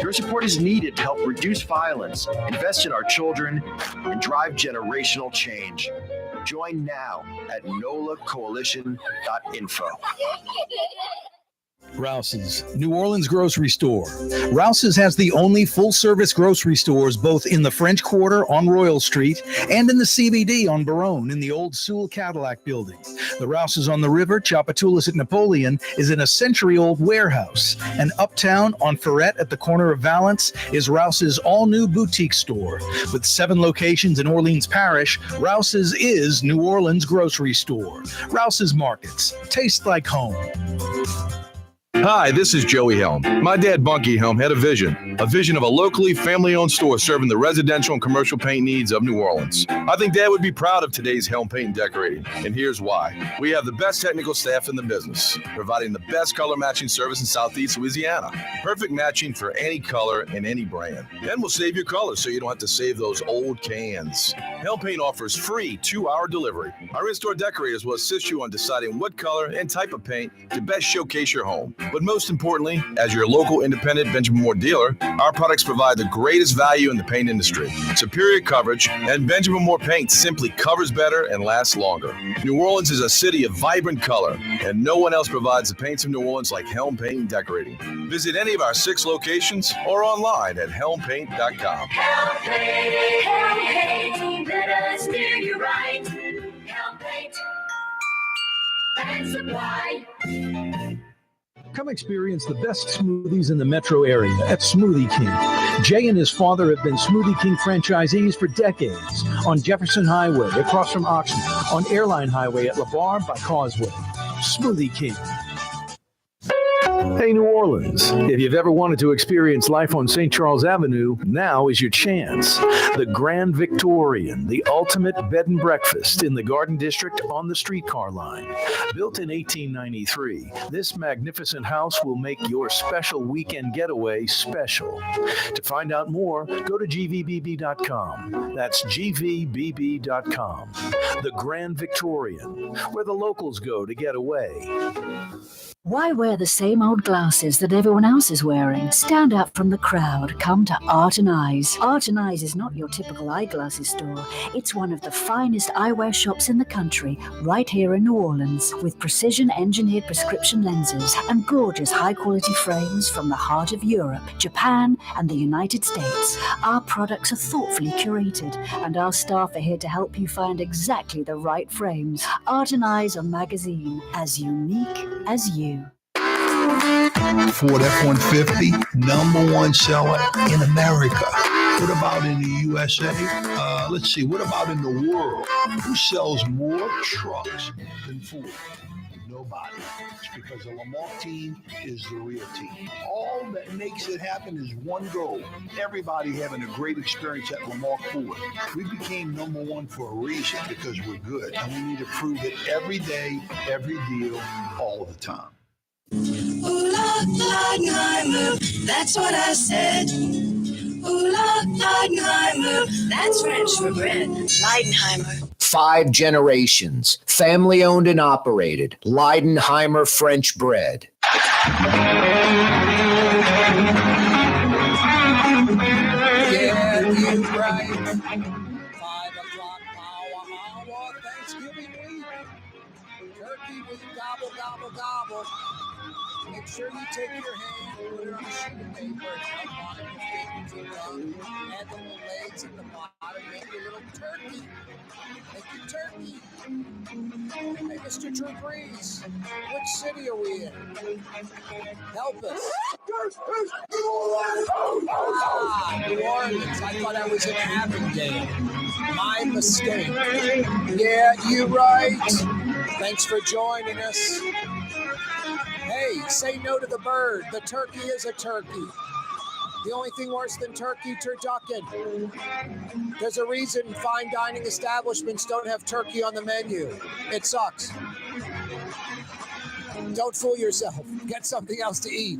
Your support is needed to help reduce violence, invest in our children, and drive generational change. Join now at nolacoalition.info. Rouse's, New Orleans grocery store. Rouse's has the only full-service grocery stores both in the French Quarter on Royal Street and in the CBD on Baronne in the old Sewell Cadillac building. The Rouse's on the river, Tchoupitoulas at Napoleon, is in a century-old warehouse. And uptown on Ferret at the corner of Valence is Rouse's all-new boutique store. With 7 locations in Orleans Parish, Rouse's is New Orleans grocery store. Rouse's Markets. Taste like home. Hi, this is Joey Helm. My dad, Bunky Helm, had a vision of a locally family-owned store serving the residential and commercial paint needs of New Orleans. I think Dad would be proud of today's Helm Paint and Decorating, and here's why. We have the best technical staff in the business, providing the best color matching service in Southeast Louisiana. Perfect matching for any color and any brand. Then we'll save your colors so you don't have to save those old cans. Helm Paint offers free 2-hour delivery. Our in-store decorators will assist you on deciding what color and type of paint to best showcase your home. But most importantly, as your local independent Benjamin Moore dealer, our products provide the greatest value in the paint industry. Superior coverage, and Benjamin Moore paint simply covers better and lasts longer. New Orleans is a city of vibrant color, and no one else provides the paints of New Orleans like Helm Paint and Decorating. Visit any of our 6 locations or online at helmpaint.com. Helm Paint, let us steer you right. Helm Paint and Supply. Come experience the best smoothies in the metro area at Smoothie King. Jay and his father have been Smoothie King franchisees for decades on Jefferson Highway across from Oxnard, on Airline Highway at LeBar by Causeway. Smoothie King. Hey, New Orleans, if you've ever wanted to experience life on St. Charles Avenue, now is your chance. The Grand Victorian, the ultimate bed and breakfast in the Garden District on the streetcar line. Built in 1893, this magnificent house will make your special weekend getaway special. To find out more, go to gvbb.com. That's gvbb.com. The Grand Victorian, where the locals go to get away. Why wear the same old glasses that everyone else is wearing? Stand out from the crowd. Come to Art and Eyes. Art and Eyes is not your typical eyeglasses store. It's one of the finest eyewear shops in the country, right here in New Orleans, with precision-engineered prescription lenses and gorgeous high-quality frames from the heart of Europe, Japan, and the United States. Our products are thoughtfully curated, and our staff are here to help you find exactly the right frames. Art and Eyes are magazine, as unique as you. Ford F-150, #1 seller in America. What about in the USA? Let's see, what about in the world? Who sells more trucks than Ford? Nobody. It's because the Lamar team is the real team. All that makes it happen is one goal. Everybody having a great experience at Lamar Ford. We became #1 for a reason, because we're good. And we need to prove it every day, every deal, all the time. Leidenheimer, that's what I said. Ula Leidenheimer, that's French for bread. Leidenheimer. 5 generations, family owned and operated. Leidenheimer French bread. Yeah, you right. 5 o'clock hour, Thanksgiving week. Turkey week, gobble, gobble, gobble. Make sure you take your hand, put it on a sheet of paper, add the little legs at the bottom, make your little turkey. Make your turkey. Hey, Mr. Drew Brees, which city are we in? Help us. New Orleans. I thought I was in Avondale. My mistake. Yeah, you right. Thanks for joining us. Hey, say no to the bird. The turkey is a turkey. The only thing worse than turkey, turducken. There's a reason fine dining establishments don't have turkey on the menu. It sucks. Don't fool yourself. Get something else to eat.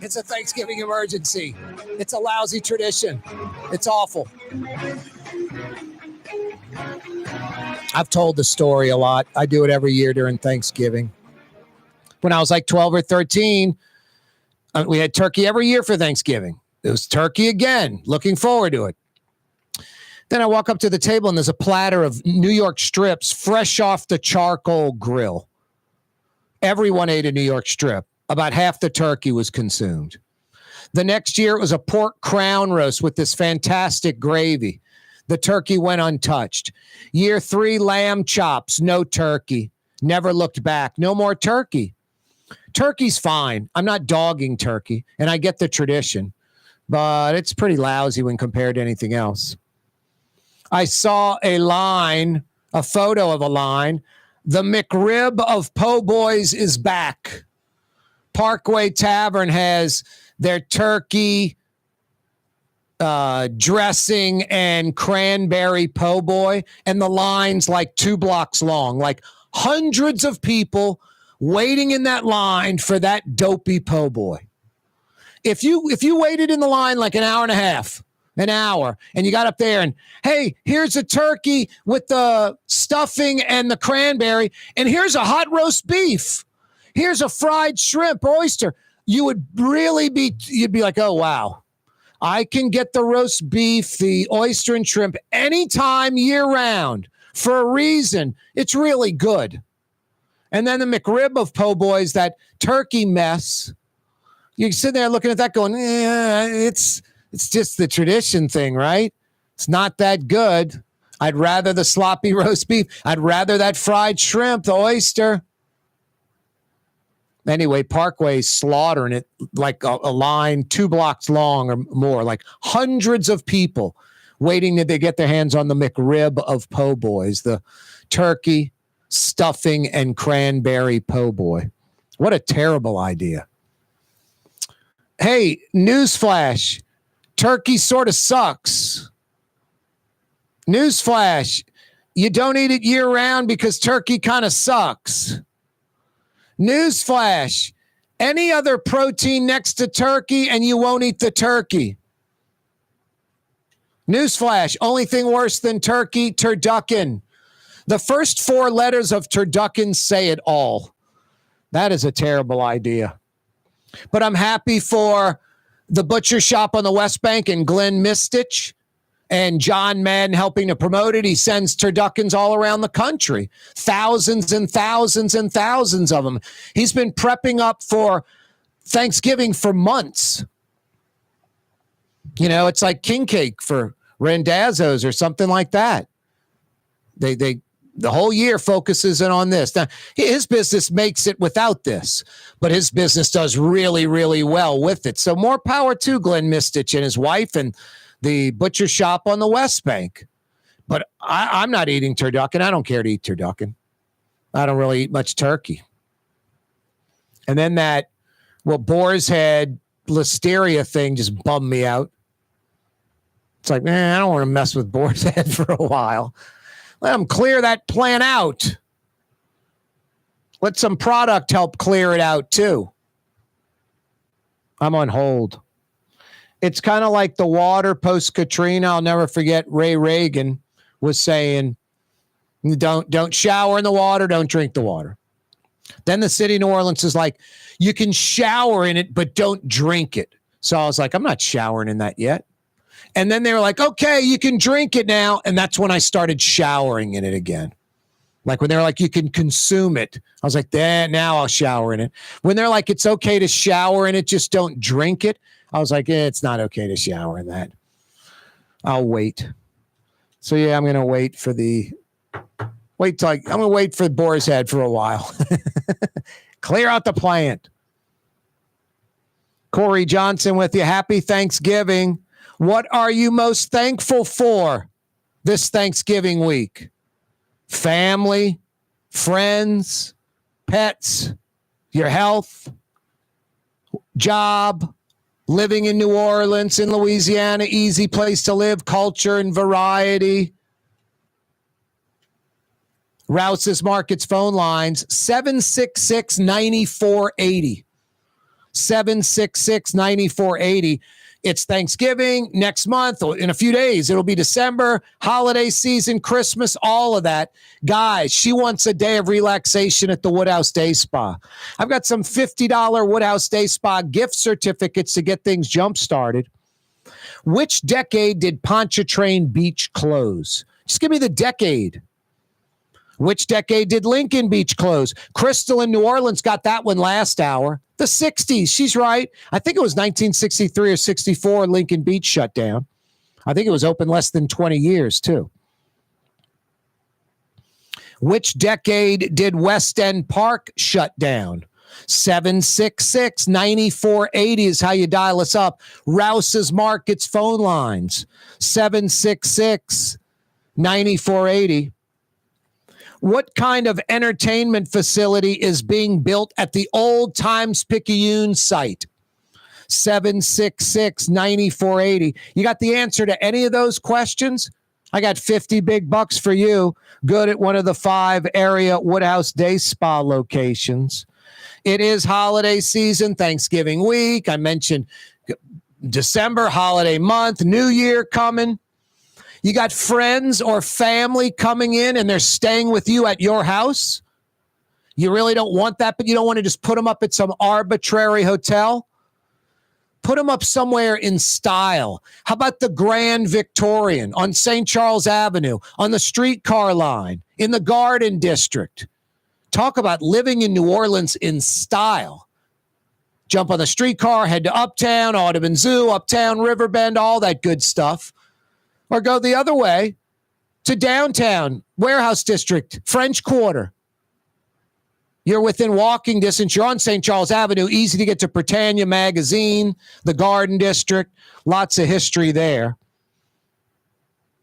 It's a Thanksgiving emergency. It's a lousy tradition. It's awful. I've told the story a lot. I do it every year during Thanksgiving. When I was like 12 or 13, we had turkey every year for Thanksgiving. It was turkey again. Looking forward to it. Then I walk up to the table and there's a platter of New York strips fresh off the charcoal grill. Everyone ate a New York strip. About half the turkey was consumed. The next year it was a pork crown roast with this fantastic gravy. The turkey went untouched. Year 3, lamb chops, no turkey. Never looked back. No more turkey. Turkey's fine. I'm not dogging turkey, and I get the tradition, but it's pretty lousy when compared to anything else. I saw a photo of a line. The McRib of Po' Boys is back. Parkway Tavern has their turkey dressing and cranberry po' boy, and the line's like 2 blocks long, like hundreds of people waiting in that line for that dopey po' boy. If you waited in the line like an hour and a half, an hour, and you got up there and, hey, here's a turkey with the stuffing and the cranberry, and here's a hot roast beef, here's a fried shrimp, oyster, you'd be like, oh, wow. I can get the roast beef, the oyster and shrimp anytime year round for a reason. It's really good. And then the McRib of Po' Boys, that turkey mess. You sit there looking at that going, it's just the tradition thing, right? It's not that good. I'd rather the sloppy roast beef. I'd rather that fried shrimp, the oyster. Anyway, Parkway's slaughtering it like a line 2 blocks long or more, like hundreds of people waiting that they get their hands on the McRib of Po' Boys, the turkey, stuffing, and cranberry po' boy. What a terrible idea. Hey, newsflash. Turkey sort of sucks. Newsflash. You don't eat it year round because turkey kind of sucks. Newsflash. Any other protein next to turkey and you won't eat the turkey. Newsflash. Only thing worse than turkey, turducken. The first 4 letters of turducken say it all. That is a terrible idea. But I'm happy for the butcher shop on the West Bank and Glenn Mistich and John Madden helping to promote it. He sends turduckens all around the country. Thousands and thousands and thousands of them. He's been prepping up for Thanksgiving for months. You know, it's like king cake for Randazzo's or something like that. The whole year focuses in on this. Now, his business makes it without this, but his business does really, really well with it. So more power to Glenn Mistich and his wife and the butcher shop on the West Bank. But I'm not eating turducken. I don't care to eat turducken. I don't really eat much turkey. And then that, Boar's Head listeria thing just bummed me out. It's like, man, I don't want to mess with Boar's Head for a while. Let them clear that plant out. Let some product help clear it out too. I'm on hold. It's kind of like the water post Katrina. I'll never forget Ray Reagan was saying, don't shower in the water, don't drink the water. Then the city of New Orleans is like, you can shower in it, but don't drink it. So I was like, I'm not showering in that yet. And then they were like, okay, you can drink it now. And that's when I started showering in it again. Like when they're like, you can consume it. I was like, now I'll shower in it. When they're like, it's okay to shower in it, just don't drink it. I was like, it's not okay to shower in that. I'll wait. So yeah, I'm going to wait for I'm going to wait for Boar's Head for a while. Clear out the plant. Corey Johnson with you. Happy Thanksgiving. What are you most thankful for this Thanksgiving week? Family, friends, pets, your health, job, living in New Orleans, in Louisiana, easy place to live, culture and variety. Rouse's Markets phone lines, 766-9480. 766-9480. It's Thanksgiving next month. In a few days, it'll be December, holiday season, Christmas, all of that. Guys, she wants a day of relaxation at the Woodhouse Day Spa. I've got some $50 Woodhouse Day Spa gift certificates to get things jump-started. Which decade did Pontchartrain Beach close? Just give me the decade. Which decade did Lincoln Beach close? Crystal in New Orleans got that one last hour. The 60s. She's right. I think it was 1963 or 64 Lincoln Beach shut down. I think it was open less than 20 years, too. Which decade did West End Park shut down? 766-9480 is how you dial us up. Rouse's Markets phone lines. 766-9480. What kind of entertainment facility is being built at the Old Times Picayune site? 766-9480. You got the answer to any of those questions? I got 50 big bucks for you. Good at one of the 5 area Woodhouse Day Spa locations. It is holiday season, Thanksgiving week. I mentioned December, holiday month, New Year coming. You got friends or family coming in and they're staying with you at your house. You really don't want that, but you don't want to just put them up at some arbitrary hotel. Put them up somewhere in style. How about the Grand Victorian on St. Charles Avenue, on the streetcar line, in the Garden District? Talk about living in New Orleans in style. Jump on the streetcar, head to Uptown, Audubon Zoo, Uptown, Riverbend, all that good stuff. Or go the other way to downtown, Warehouse District, French Quarter. You're within walking distance. You're on St. Charles Avenue. Easy to get to Britannia Magazine, the Garden District. Lots of history there.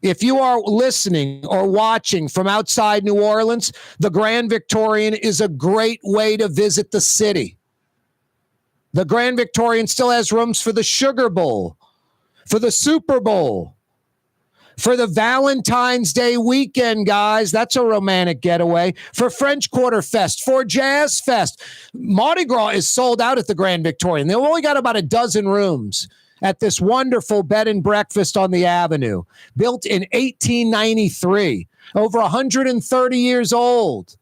If you are listening or watching from outside New Orleans, the Grand Victorian is a great way to visit the city. The Grand Victorian still has rooms for the Sugar Bowl, for the Super Bowl, for the Valentine's Day weekend, guys. That's a romantic getaway. For French Quarter Fest, for Jazz Fest. Mardi Gras is sold out at the Grand Victorian. They've only got about a dozen rooms at this wonderful bed and breakfast on the Avenue, built in 1893, over 130 years old.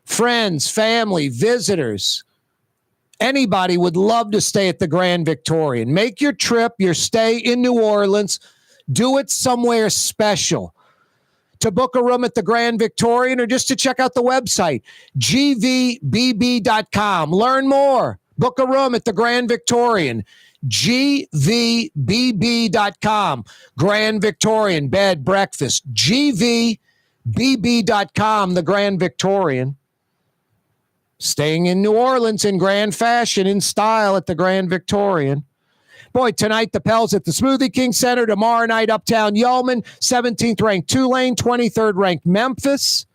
Friends, family, visitors, anybody would love to stay at the Grand Victorian. Make your trip, your stay in New Orleans. Do it somewhere special. To book a room at the Grand Victorian or just to check out the website, gvbb.com. Learn more. Book a room at the Grand Victorian, gvbb.com. Grand Victorian, bed, breakfast, gvbb.com, the Grand Victorian. Staying in New Orleans in grand fashion, in style at the Grand Victorian. Boy, tonight the Pels at the Smoothie King Center. Tomorrow night, Uptown Yeoman. 17th ranked Tulane. 23rd ranked Memphis.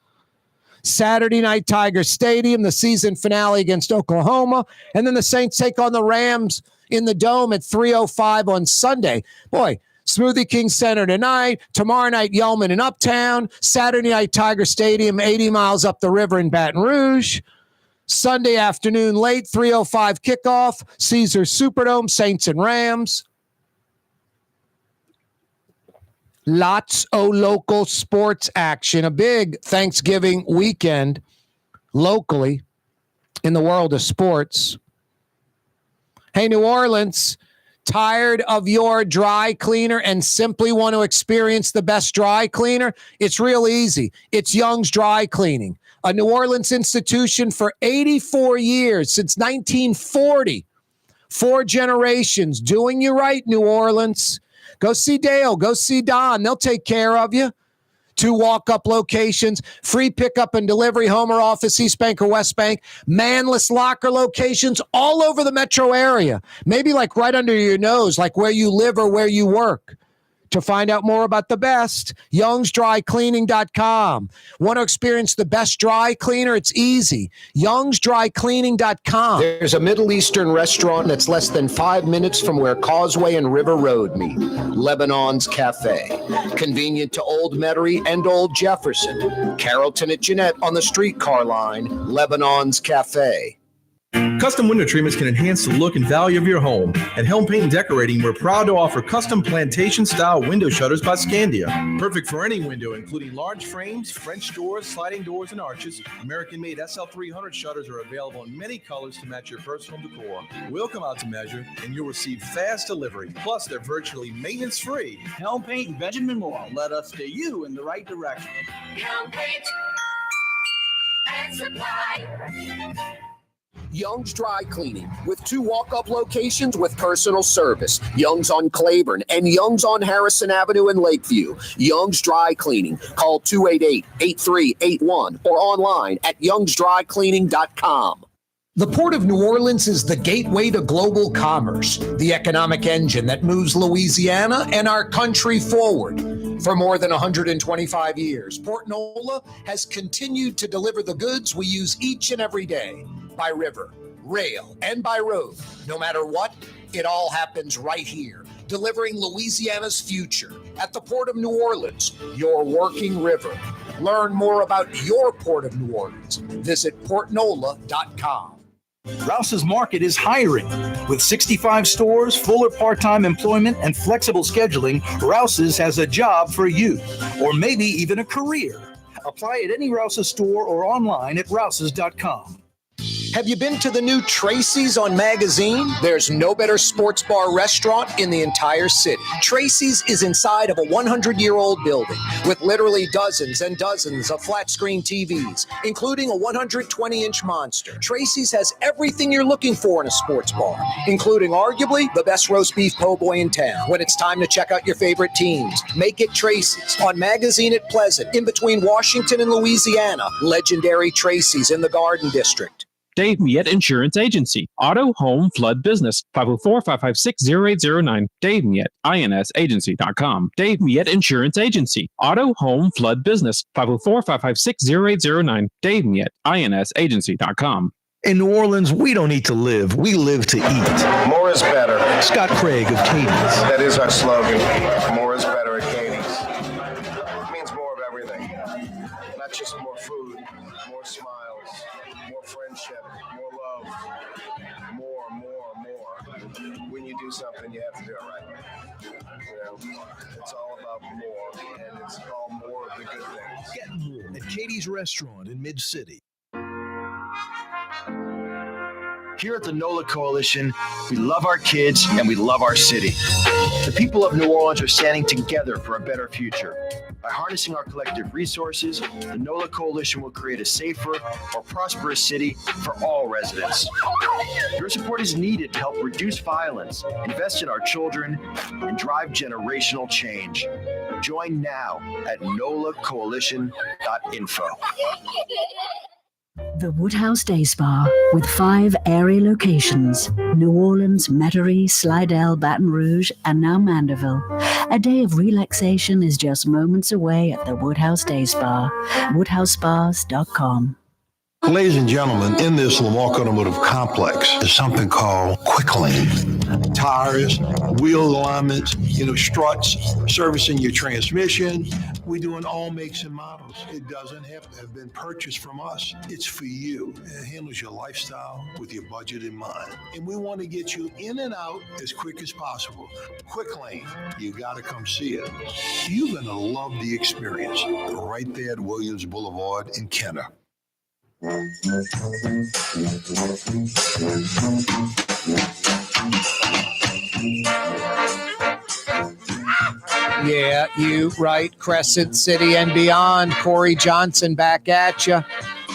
Saturday night, Tiger Stadium. The season finale against Oklahoma. And then the Saints take on the Rams in the Dome at 3:05 on Sunday. Boy, Smoothie King Center tonight. Tomorrow night, Yeoman in Uptown. Saturday night, Tiger Stadium, 80 miles up the river in Baton Rouge. Sunday afternoon, late 3:05 kickoff, Caesars Superdome, Saints and Rams. Lots of local sports action. A big Thanksgiving weekend locally in the world of sports. Hey, New Orleans, tired of your dry cleaner and simply want to experience the best dry cleaner? It's real easy. It's Young's Dry Cleaning, a New Orleans institution for 84 years, since 1940. 4 generations doing you right, New Orleans. Go see Dale. Go see Don. They'll take care of you. 2 walk-up locations, free pickup and delivery, home or office, East Bank or West Bank, manless locker locations all over the metro area. Maybe like right under your nose, like where you live or where you work. To find out more about the best, youngsdrycleaning.com. Want to experience the best dry cleaner? It's easy. youngsdrycleaning.com. There's a Middle Eastern restaurant that's less than 5 minutes from where Causeway and River Road meet. Lebanon's Cafe. Convenient to Old Metairie and Old Jefferson. Carrollton at Jeanette on the streetcar line. Lebanon's Cafe. Custom window treatments can enhance the look and value of your home. At Helm Paint and Decorating, we're proud to offer custom plantation-style window shutters by Scandia. Perfect for any window, including large frames, French doors, sliding doors, and arches. American-made SL300 shutters are available in many colors to match your personal decor. We'll come out to measure, and you'll receive fast delivery. Plus, they're virtually maintenance-free. Helm Paint and Benjamin Moore. Let us steer you in the right direction. Helm Paint and Supply. Young's Dry Cleaning, with 2 walk-up locations with personal service. Young's on Claiborne and Young's on Harrison Avenue in Lakeview. Young's Dry Cleaning. Call 288-8381 or online at youngsdrycleaning.com. The Port of New Orleans is the gateway to global commerce, the economic engine that moves Louisiana and our country forward. For more than 125 years, Port Nola has continued to deliver the goods we use each and every day. By river, rail, and by road. No matter what, it all happens right here, delivering Louisiana's future at the Port of New Orleans, your working river. Learn more about your Port of New Orleans. Visit portnola.com. Rouse's Market is hiring. With 65 stores, full or part-time employment, and flexible scheduling, Rouse's has a job for you, or maybe even a career. Apply at any Rouse's store or online at rouses.com. Have you been to the new Tracy's on Magazine? There's no better sports bar restaurant in the entire city. Tracy's is inside of a 100-year-old building with literally dozens and dozens of flat-screen TVs, including a 120-inch monster. Tracy's has everything you're looking for in a sports bar, including arguably the best roast beef po' boy in town. When it's time to check out your favorite teams, make it Tracy's on Magazine at Pleasant, in between Washington and Louisiana. Legendary Tracy's in the Garden District. Dave Miette Insurance Agency. Auto, home, flood, business. 504-556-0809. Dave Miette, INSagency.com. Dave Miette Insurance Agency. Auto, home, flood, business. 504-556-0809. Dave Miette, INSagency.com. In New Orleans, we don't eat to live. We live to eat. More is better. Scott Craig of Katie's. That is our slogan. More is better at Katie's. It means more of everything. Not just more food, more smiles, more friendship, more love, more. When you do something, you have to do it right. You know, it's all about more, and it's all more of the good things. Get more at Katie's Restaurant in Mid-City. Here at the NOLA Coalition, we love our kids and we love our city. The people of New Orleans are standing together for a better future. By harnessing our collective resources, the NOLA Coalition will create a safer, more prosperous city for all residents. Your support is needed to help reduce violence, invest in our children, and drive generational change. Join now at nolacoalition.info. The Woodhouse Day Spa, with 5 area locations: New Orleans, Metairie, Slidell, Baton Rouge, and now Mandeville. A day of relaxation is just moments away at the Woodhouse Day Spa. WoodhouseSpas.com. Ladies and gentlemen, in this Lamarck Automotive Complex is something called Quick Lane. Tires, wheel alignments, struts, servicing your transmission. We do in all makes and models. It doesn't have to have been purchased from us. It's for you. It handles your lifestyle with your budget in mind. And we want to get you in and out as quick as possible. Quick Lane, you got to come see it. You're going to love the experience right there at Williams Boulevard in Kenner. Yeah, you right. Crescent City and beyond. Corey Johnson back at you.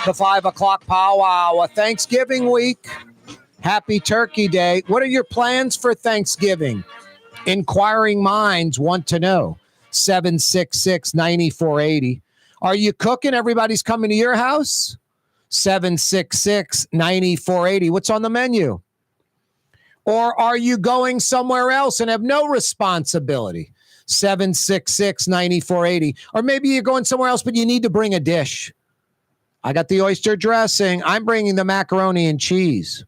The 5 o'clock powwow. Thanksgiving week. Happy Turkey Day. What are your plans for Thanksgiving? Inquiring minds want to know. 766-9480. Are you cooking? Everybody's coming to your house? 766-9480. What's on the menu? Or are you going somewhere else and have no responsibility? 766-9480. Or maybe you're going somewhere else, but you need to bring a dish. I got the oyster dressing. I'm bringing the macaroni and cheese.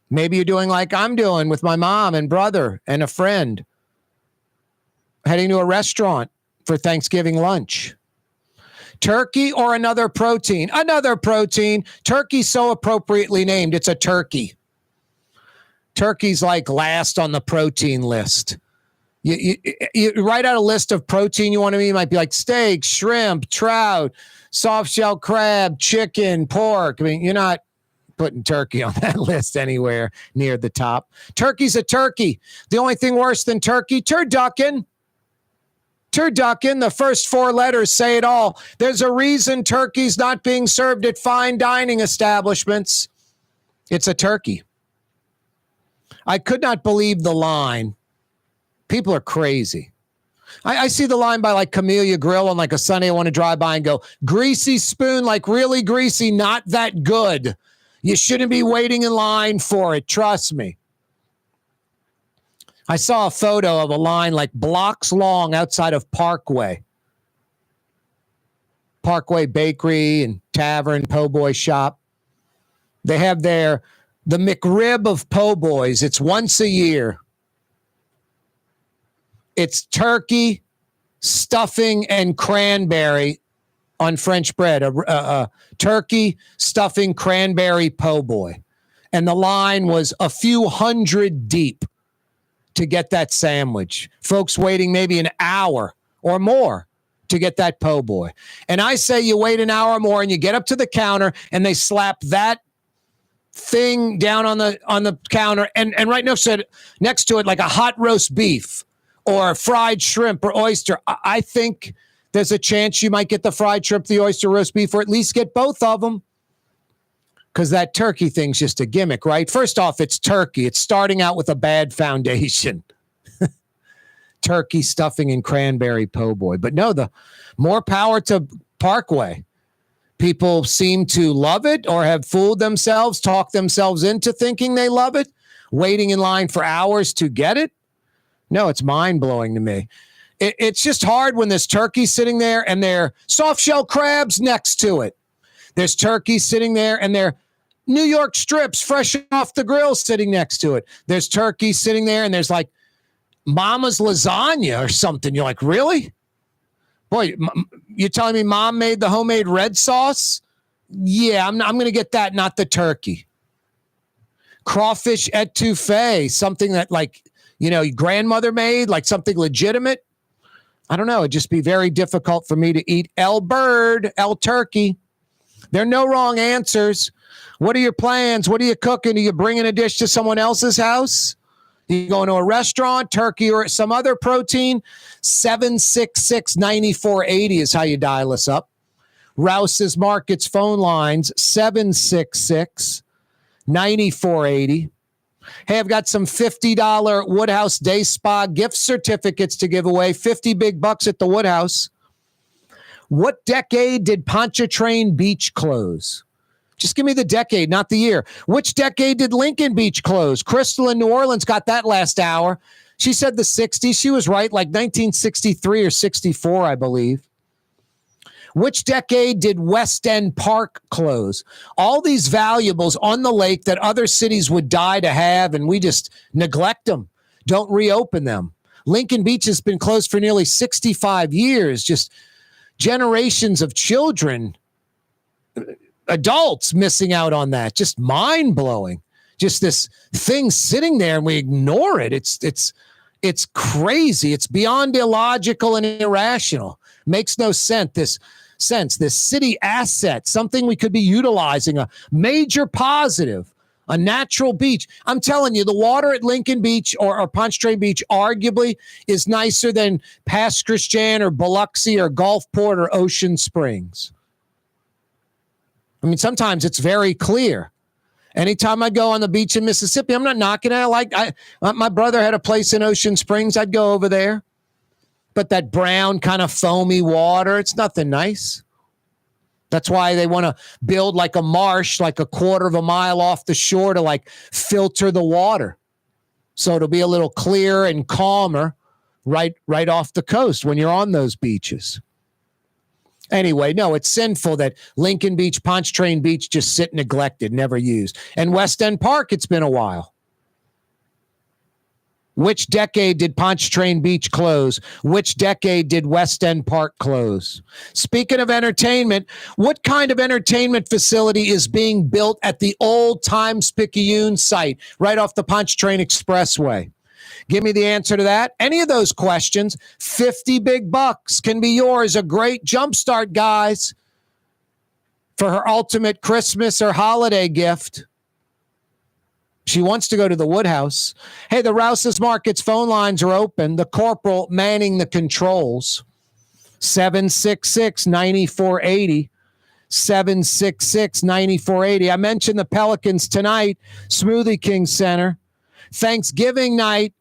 Maybe you're doing like I'm doing with my mom and brother and a friend. Heading to a restaurant for Thanksgiving lunch. Turkey or another protein? Another protein. Turkey's so appropriately named. It's a turkey. Turkey's like last on the protein list. You write out a list of protein you want to eat. It might be like steak, shrimp, trout, soft shell crab, chicken, pork. I mean, you're not putting turkey on that list anywhere near the top. Turkey's a turkey. The only thing worse than turkey, turducken. Turducken, the first 4 letters say it all. There's a reason turkey's not being served at fine dining establishments. It's a turkey. I could not believe the line. People are crazy. I see the line by like Camellia Grill on like a Sunday. I want to drive by and go, greasy spoon, like really greasy, not that good. You shouldn't be waiting in line for it. Trust me. I saw a photo of a line like blocks long outside of Parkway. Parkway Bakery and Tavern, Po' Boy Shop. They have the McRib of Po' Boys. It's once a year. It's turkey, stuffing, and cranberry on French bread. A turkey, stuffing, cranberry Po' Boy. And the line was a few hundred deep to get that sandwich. Folks waiting maybe an hour or more to get that Po' Boy. And I say you wait an hour or more and you get up to the counter and they slap that thing down on the counter and right next to it like a hot roast beef or fried shrimp or oyster. I think there's a chance you might get the fried shrimp, the oyster, roast beef, or at least get both of them. Because that turkey thing's just a gimmick, right? First off, it's turkey. It's starting out with a bad foundation. Turkey, stuffing, and cranberry Po' Boy. But no, the more power to Parkway. People seem to love it or have fooled themselves, talked themselves into thinking they love it, waiting in line for hours to get it. No, it's mind-blowing to me. It's just hard when there's turkey sitting there and there are soft-shell crabs next to it. There's turkey sitting there and there are New York strips fresh off the grill sitting next to it. There's turkey sitting there and there's like Mama's lasagna or something. You're like, really? Boy, you're telling me Mom made the homemade red sauce? Yeah, I'm going to get that, not the turkey. Crawfish etouffee, something that like, your grandmother made, like something legitimate. I don't know. It'd just be very difficult for me to eat El turkey. There are no wrong answers. What are your plans? What are you cooking? Are you bringing a dish to someone else's house? Are you going to a restaurant, turkey, or some other protein? 766-9480 is how you dial us up. Rouse's Markets phone lines, 766-9480. Hey, I've got some $50 Woodhouse Day Spa gift certificates to give away. 50 big bucks at the Woodhouse. What decade did Pontchartrain Beach close? Just give me the decade, not the year. Which decade did Lincoln Beach close? Crystal in New Orleans got that last hour. She said the 60s. She was right, like 1963 or 64, I believe. Which decade did West End Park close? All these valuables on the lake that other cities would die to have, and we just neglect them, don't reopen them. Lincoln Beach has been closed for nearly 65 years, just generations of children, adults missing out on that. Just mind-blowing. Just this thing sitting there and we ignore it. It's crazy. It's beyond illogical and irrational. Makes no sense. This city asset, something we could be utilizing, a major positive, a natural beach. I'm telling you, the water at Lincoln Beach or Pontchartrain Beach arguably is nicer than Pass Christian or Biloxi or Gulfport or Ocean Springs. I mean, sometimes it's very clear. Anytime I go on the beach in Mississippi, I'm not knocking it. My brother had a place in Ocean Springs. I'd go over there. But that brown kind of foamy water, it's nothing nice. That's why they want to build like a marsh, like a quarter of a mile off the shore to like filter the water. So it'll be a little clearer and calmer right off the coast when you're on those beaches. Anyway, no, it's sinful that Lincoln Beach, Pontchartrain Beach just sit neglected, never used. And West End Park, it's been a while. Which decade did Pontchartrain Beach close? Which decade did West End Park close? Speaking of entertainment, what kind of entertainment facility is being built at the old Times-Picayune site right off the Pontchartrain Expressway? Give me the answer to that. Any of those questions, 50 big bucks can be yours. A great jumpstart, guys, for her ultimate Christmas or holiday gift. She wants to go to the Woodhouse. Hey, the Rouse's Markets phone lines are open. The corporal manning the controls. 766-9480. 766-9480. I mentioned the Pelicans tonight. Smoothie King Center. Thanksgiving night.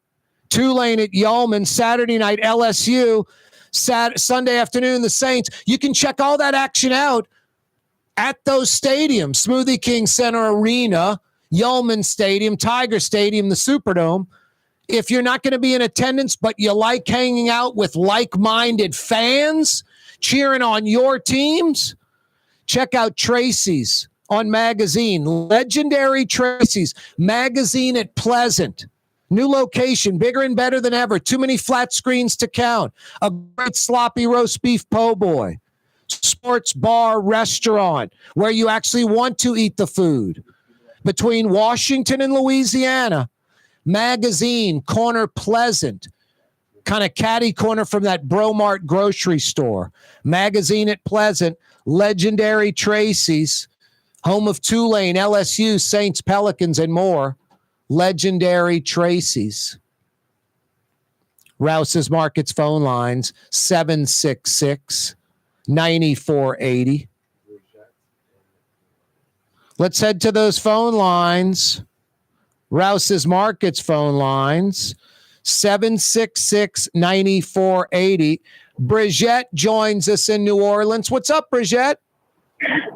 Tulane at Yeoman. Saturday night, LSU. Sunday afternoon, the Saints. You can check all that action out at those stadiums. Smoothie King Center Arena, Yeoman Stadium, Tiger Stadium, the Superdome. If you're not going to be in attendance, but you like hanging out with like-minded fans, cheering on your teams, check out Tracy's on Magazine. Legendary Tracy's Magazine at Pleasant. New location, bigger and better than ever. Too many flat screens to count. A great sloppy roast beef po' boy. Sports bar restaurant where you actually want to eat the food. Between Washington and Louisiana, Magazine, corner Pleasant, kind of catty corner from that Bromart grocery store. Magazine at Pleasant, legendary Tracy's, home of Tulane, LSU, Saints, Pelicans, and more. Legendary Tracy's. Rouse's Markets phone lines, 766-9480. Let's head to those phone lines. Rouse's Markets phone lines, 766-9480. Brigitte joins us in New Orleans. What's up, Brigitte?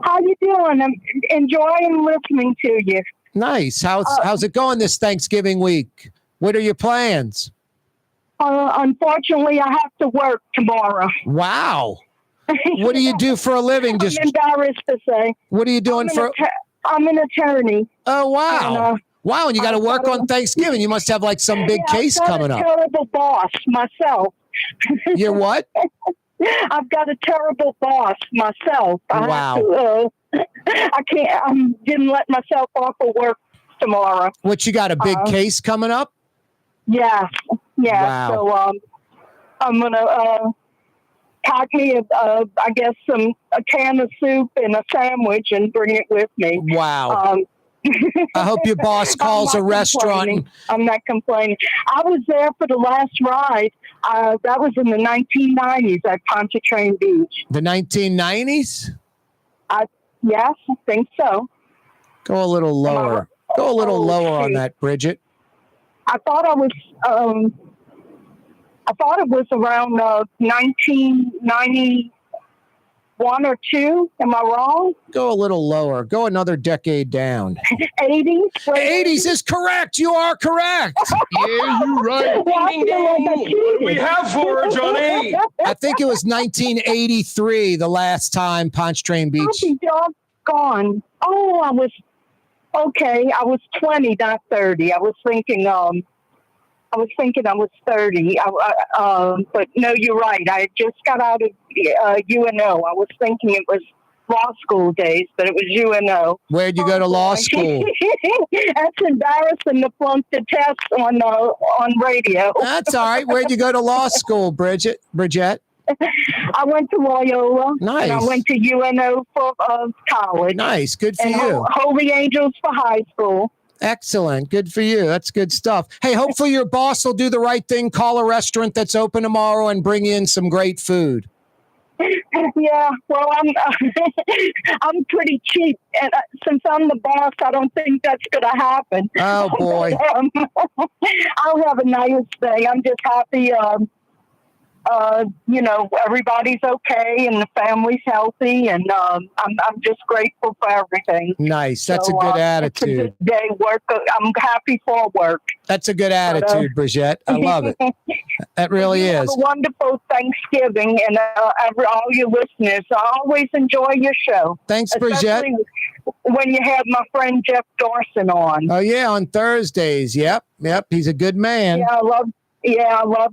How you doing? I'm enjoying listening to you. Nice. How's it going this Thanksgiving week? What are your plans? Unfortunately, I have to work tomorrow. Wow. What do you do for a living? I'm embarrassed to say. What are you doing I'm an attorney. Oh, wow. And, wow, and you got to work on Thanksgiving. You must have like some big case coming up. I've got a terrible boss myself. You're what? I've got a terrible boss myself. Wow. I can't. I didn't let myself off of work tomorrow. What, you got a big case coming up? Yeah. Wow. So I'm gonna pack me a can of soup and a sandwich and bring it with me. Wow. I hope your boss calls a restaurant. I'm not complaining. I was there for the last ride. That was in the 1990s at Pontchartrain Beach. The 1990s? Yes, I think so. Go a little lower. Go a little lower on that, Bridget. I thought it was around 1991 one or two. Am I wrong? Go a little lower. Go another decade down. 80s? 80s is correct. You are correct. Yeah, you're right. Ding, ding, ding. What do we have for her, Johnny? I think it was 1983, the last time Pontchartrain Beach. I'll be doggone. Oh, I was 20, not 30. I was thinking I was 30. But no, you're right. I just got out of UNO. I was thinking it was law school days, but it was UNO. Where'd you go to law school? That's embarrassing to flunk the test on radio. That's all right. Where'd you go to law school, Bridget? I went to Loyola. Nice. And I went to UNO for college. Nice. Good for and you. Holy Angels for high school. Excellent. Good for you. That's good stuff. Hey, hopefully your boss will do the right thing. Call a restaurant that's open tomorrow and bring in some great food. Yeah, well, I'm pretty cheap, and since I'm the boss, I don't think that's going to happen. Oh boy! I'll have a nice day. I'm just happy. Everybody's okay and the family's healthy, and I'm just grateful for everything. Nice. That's a good attitude. It's a good day. I'm happy for work. That's a good attitude, Bridget. I love it. That really is. Have a wonderful Thanksgiving, and all your listeners. I always enjoy your show. Thanks, Bridget. When you have my friend Jeff Dorson on. Oh yeah, on Thursdays. Yep. He's a good man. Yeah, I love.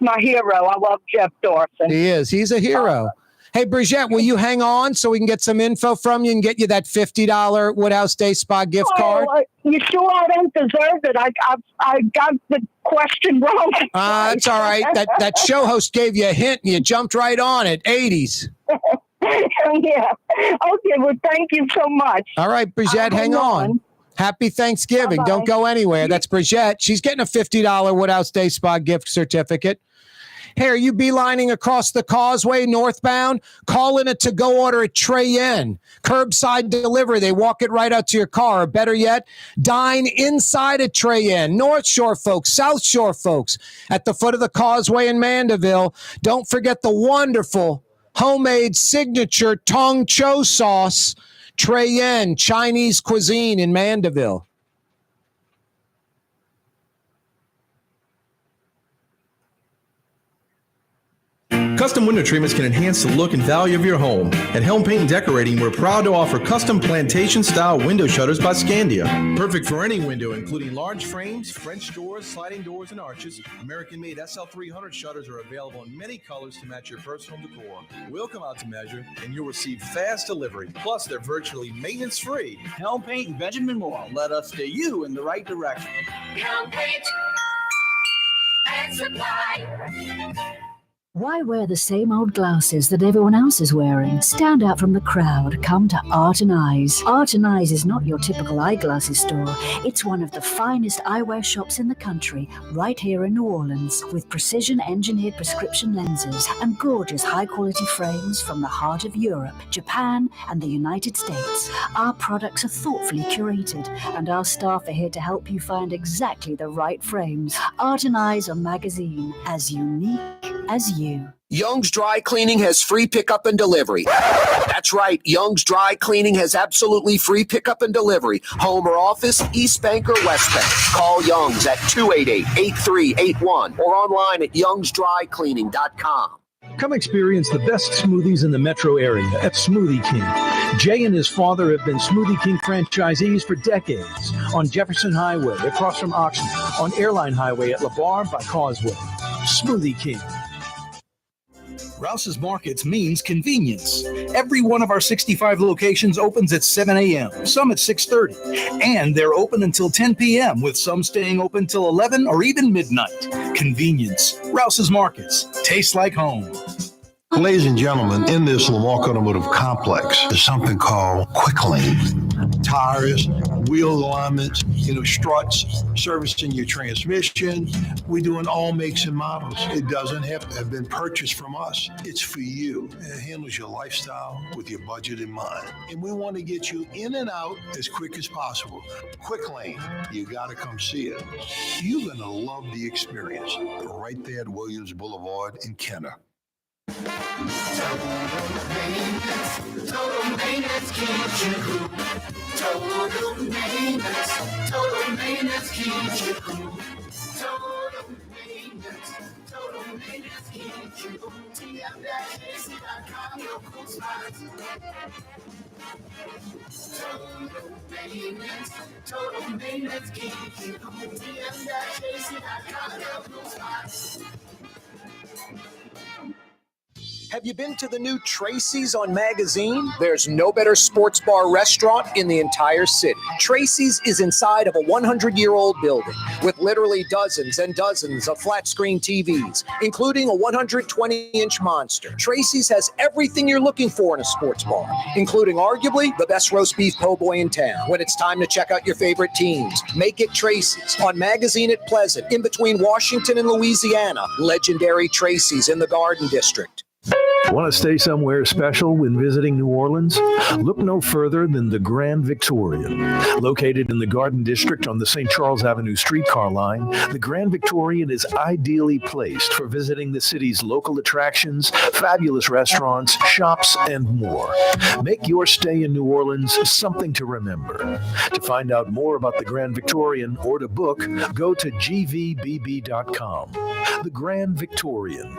My hero. I love Jeff Dorson. He is. He's a hero. Hey, Bridget, will you hang on so we can get some info from you and get you that $50 Woodhouse Day Spa gift card? You sure I don't deserve it? I got the question wrong. That's all right. That show host gave you a hint and you jumped right on it. 80s. Yeah. Okay, well, thank you so much. All right, Bridget, hang on. Happy Thanksgiving. Bye-bye. Don't go anywhere. That's Bridget. She's getting a $50 Woodhouse Day Spa gift certificate. Hey, are you beelining across the causeway northbound? Call in a to-go order at Trey Inn. Curbside delivery. They walk it right out to your car. Or better yet, dine inside at Trey Inn. North Shore folks, South Shore folks, at the foot of the causeway in Mandeville. Don't forget the wonderful homemade signature Tong Cho sauce. Trey Inn, Chinese cuisine in Mandeville. Custom window treatments can enhance the look and value of your home. At Helm Paint and Decorating, we're proud to offer custom plantation-style window shutters by Scandia. Perfect for any window, including large frames, French doors, sliding doors, and arches. American-made SL300 shutters are available in many colors to match your personal decor. We'll come out to measure, and you'll receive fast delivery. Plus, they're virtually maintenance-free. Helm Paint and Benjamin Moore let us steer you in the right direction. Helm Paint and Supply. Why wear the same old glasses that everyone else is wearing? Stand out from the crowd. Come to Art and Eyes. Art and Eyes is not your typical eyeglasses store. It's one of the finest eyewear shops in the country, right here in New Orleans, with precision-engineered prescription lenses and gorgeous high-quality frames from the heart of Europe, Japan, and the United States. Our products are thoughtfully curated, and our staff are here to help you find exactly the right frames. Art and Eyes are magazine, as unique as you. Young's Dry Cleaning has free pickup and delivery. That's right. Young's Dry Cleaning has absolutely free pickup and delivery. Home or office, East Bank or West Bank. Call Young's at 288-8381 or online at youngsdrycleaning.com. Come experience the best smoothies in the metro area at Smoothie King. Jay and his father have been Smoothie King franchisees for decades. On Jefferson Highway, across from Oxnard, on Airline Highway at LeBar by Causeway. Smoothie King. Rouse's Markets means convenience. Every one of our 65 locations opens at 7 a.m., some at 6:30, and they're open until 10 p.m., with some staying open till 11 or even midnight. Convenience. Rouse's Markets. Tastes like home. Ladies and gentlemen, in this Lamarck Automotive Complex, there's something called Quick Lane. Tires, wheel alignments, struts, servicing your transmission. We're doing all makes and models. It doesn't have to have been purchased from us. It's for you. It handles your lifestyle with your budget in mind. And we want to get you in and out as quick as possible. Quick Lane, you got to come see it. You're going to love the experience. Right there at Williams Boulevard in Kenner. Total maintenance keeps you cool. Total maintenance keeps you cool. Total maintenance keeps you cool. TM-AC.com, your cool spots. Total maintenance keeps you cool. TM-AC.com, your cool spots. Have you been to the new Tracy's on Magazine? There's no better sports bar restaurant in the entire city. Tracy's is inside of a 100-year-old building with literally dozens and dozens of flat-screen TVs, including a 120-inch monster. Tracy's has everything you're looking for in a sports bar, including arguably the best roast beef po' boy in town. When it's time to check out your favorite teams, make it Tracy's on Magazine at Pleasant, in between Washington and Louisiana. Legendary Tracy's in the Garden District. Want to stay somewhere special when visiting New Orleans? Look no further than the Grand Victorian. Located in the Garden District on the St. Charles Avenue streetcar line, the Grand Victorian is ideally placed for visiting the city's local attractions, fabulous restaurants, shops, and more. Make your stay in New Orleans something to remember. To find out more about the Grand Victorian or to book, go to gvbb.com. The Grand Victorian.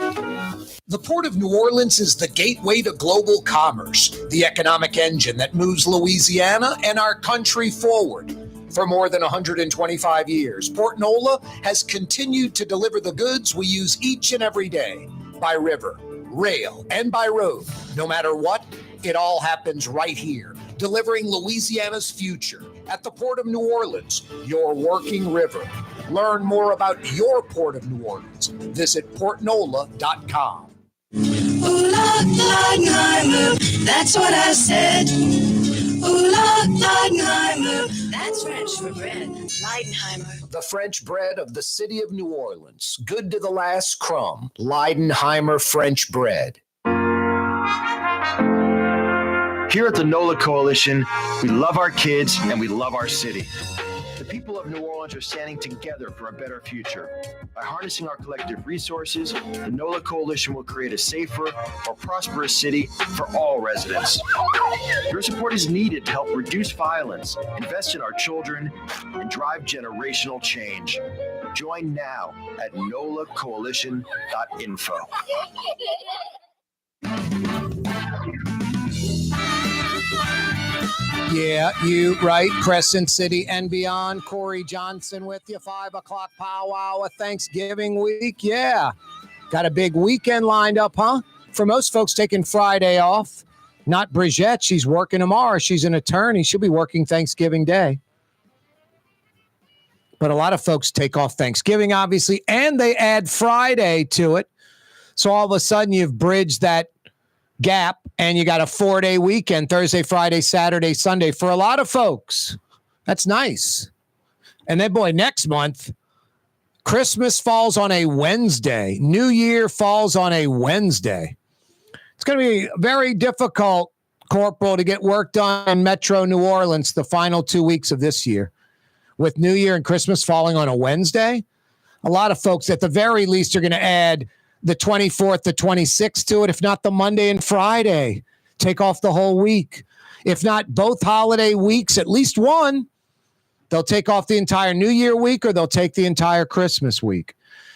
The Port of New Orleans is the gateway to global commerce, the economic engine that moves Louisiana and our country forward. For more than 125 years, Port Nola has continued to deliver the goods we use each and every day, by river, rail, and by road. No matter what, it all happens right here, delivering Louisiana's future. At the Port of New Orleans, your working river. Learn more about your Port of New Orleans. Visit portnola.com. Ooh la Leidenheimer, that's what I said. Ooh la Leidenheimer, that's French for bread. Leidenheimer. The French bread of the city of New Orleans. Good to the last crumb. Leidenheimer French bread. Here at the NOLA Coalition, we love our kids and we love our city. The people of New Orleans are standing together for a better future. By harnessing our collective resources, the NOLA Coalition will create a safer, more prosperous city for all residents. Your support is needed to help reduce violence, invest in our children, and drive generational change. Join now at nolacoalition.info. Yeah, you right. Crescent City and beyond. Corey Johnson with you. 5 o'clock powwow of Thanksgiving week. Yeah. Got a big weekend lined up, huh? For most folks taking Friday off. Not Brigitte. She's working tomorrow. She's an attorney. She'll be working Thanksgiving Day. But a lot of folks take off Thanksgiving, obviously, and they add Friday to it. So all of a sudden you've bridged that gap and you got a 4-day weekend, Thursday, Friday, Saturday, Sunday for a lot of folks. That's nice. And then, boy, next month, Christmas falls on a Wednesday. New Year falls on a Wednesday. It's going to be very difficult, Corporal, to get work done in Metro New Orleans the final 2 weeks of this year. With New Year and Christmas falling on a Wednesday, a lot of folks at the very least are going to add the 24th, the 26th to it, if not the Monday and Friday. Take off the whole week. If not both holiday weeks, at least one. They'll take off the entire New Year week or they'll take the entire Christmas week.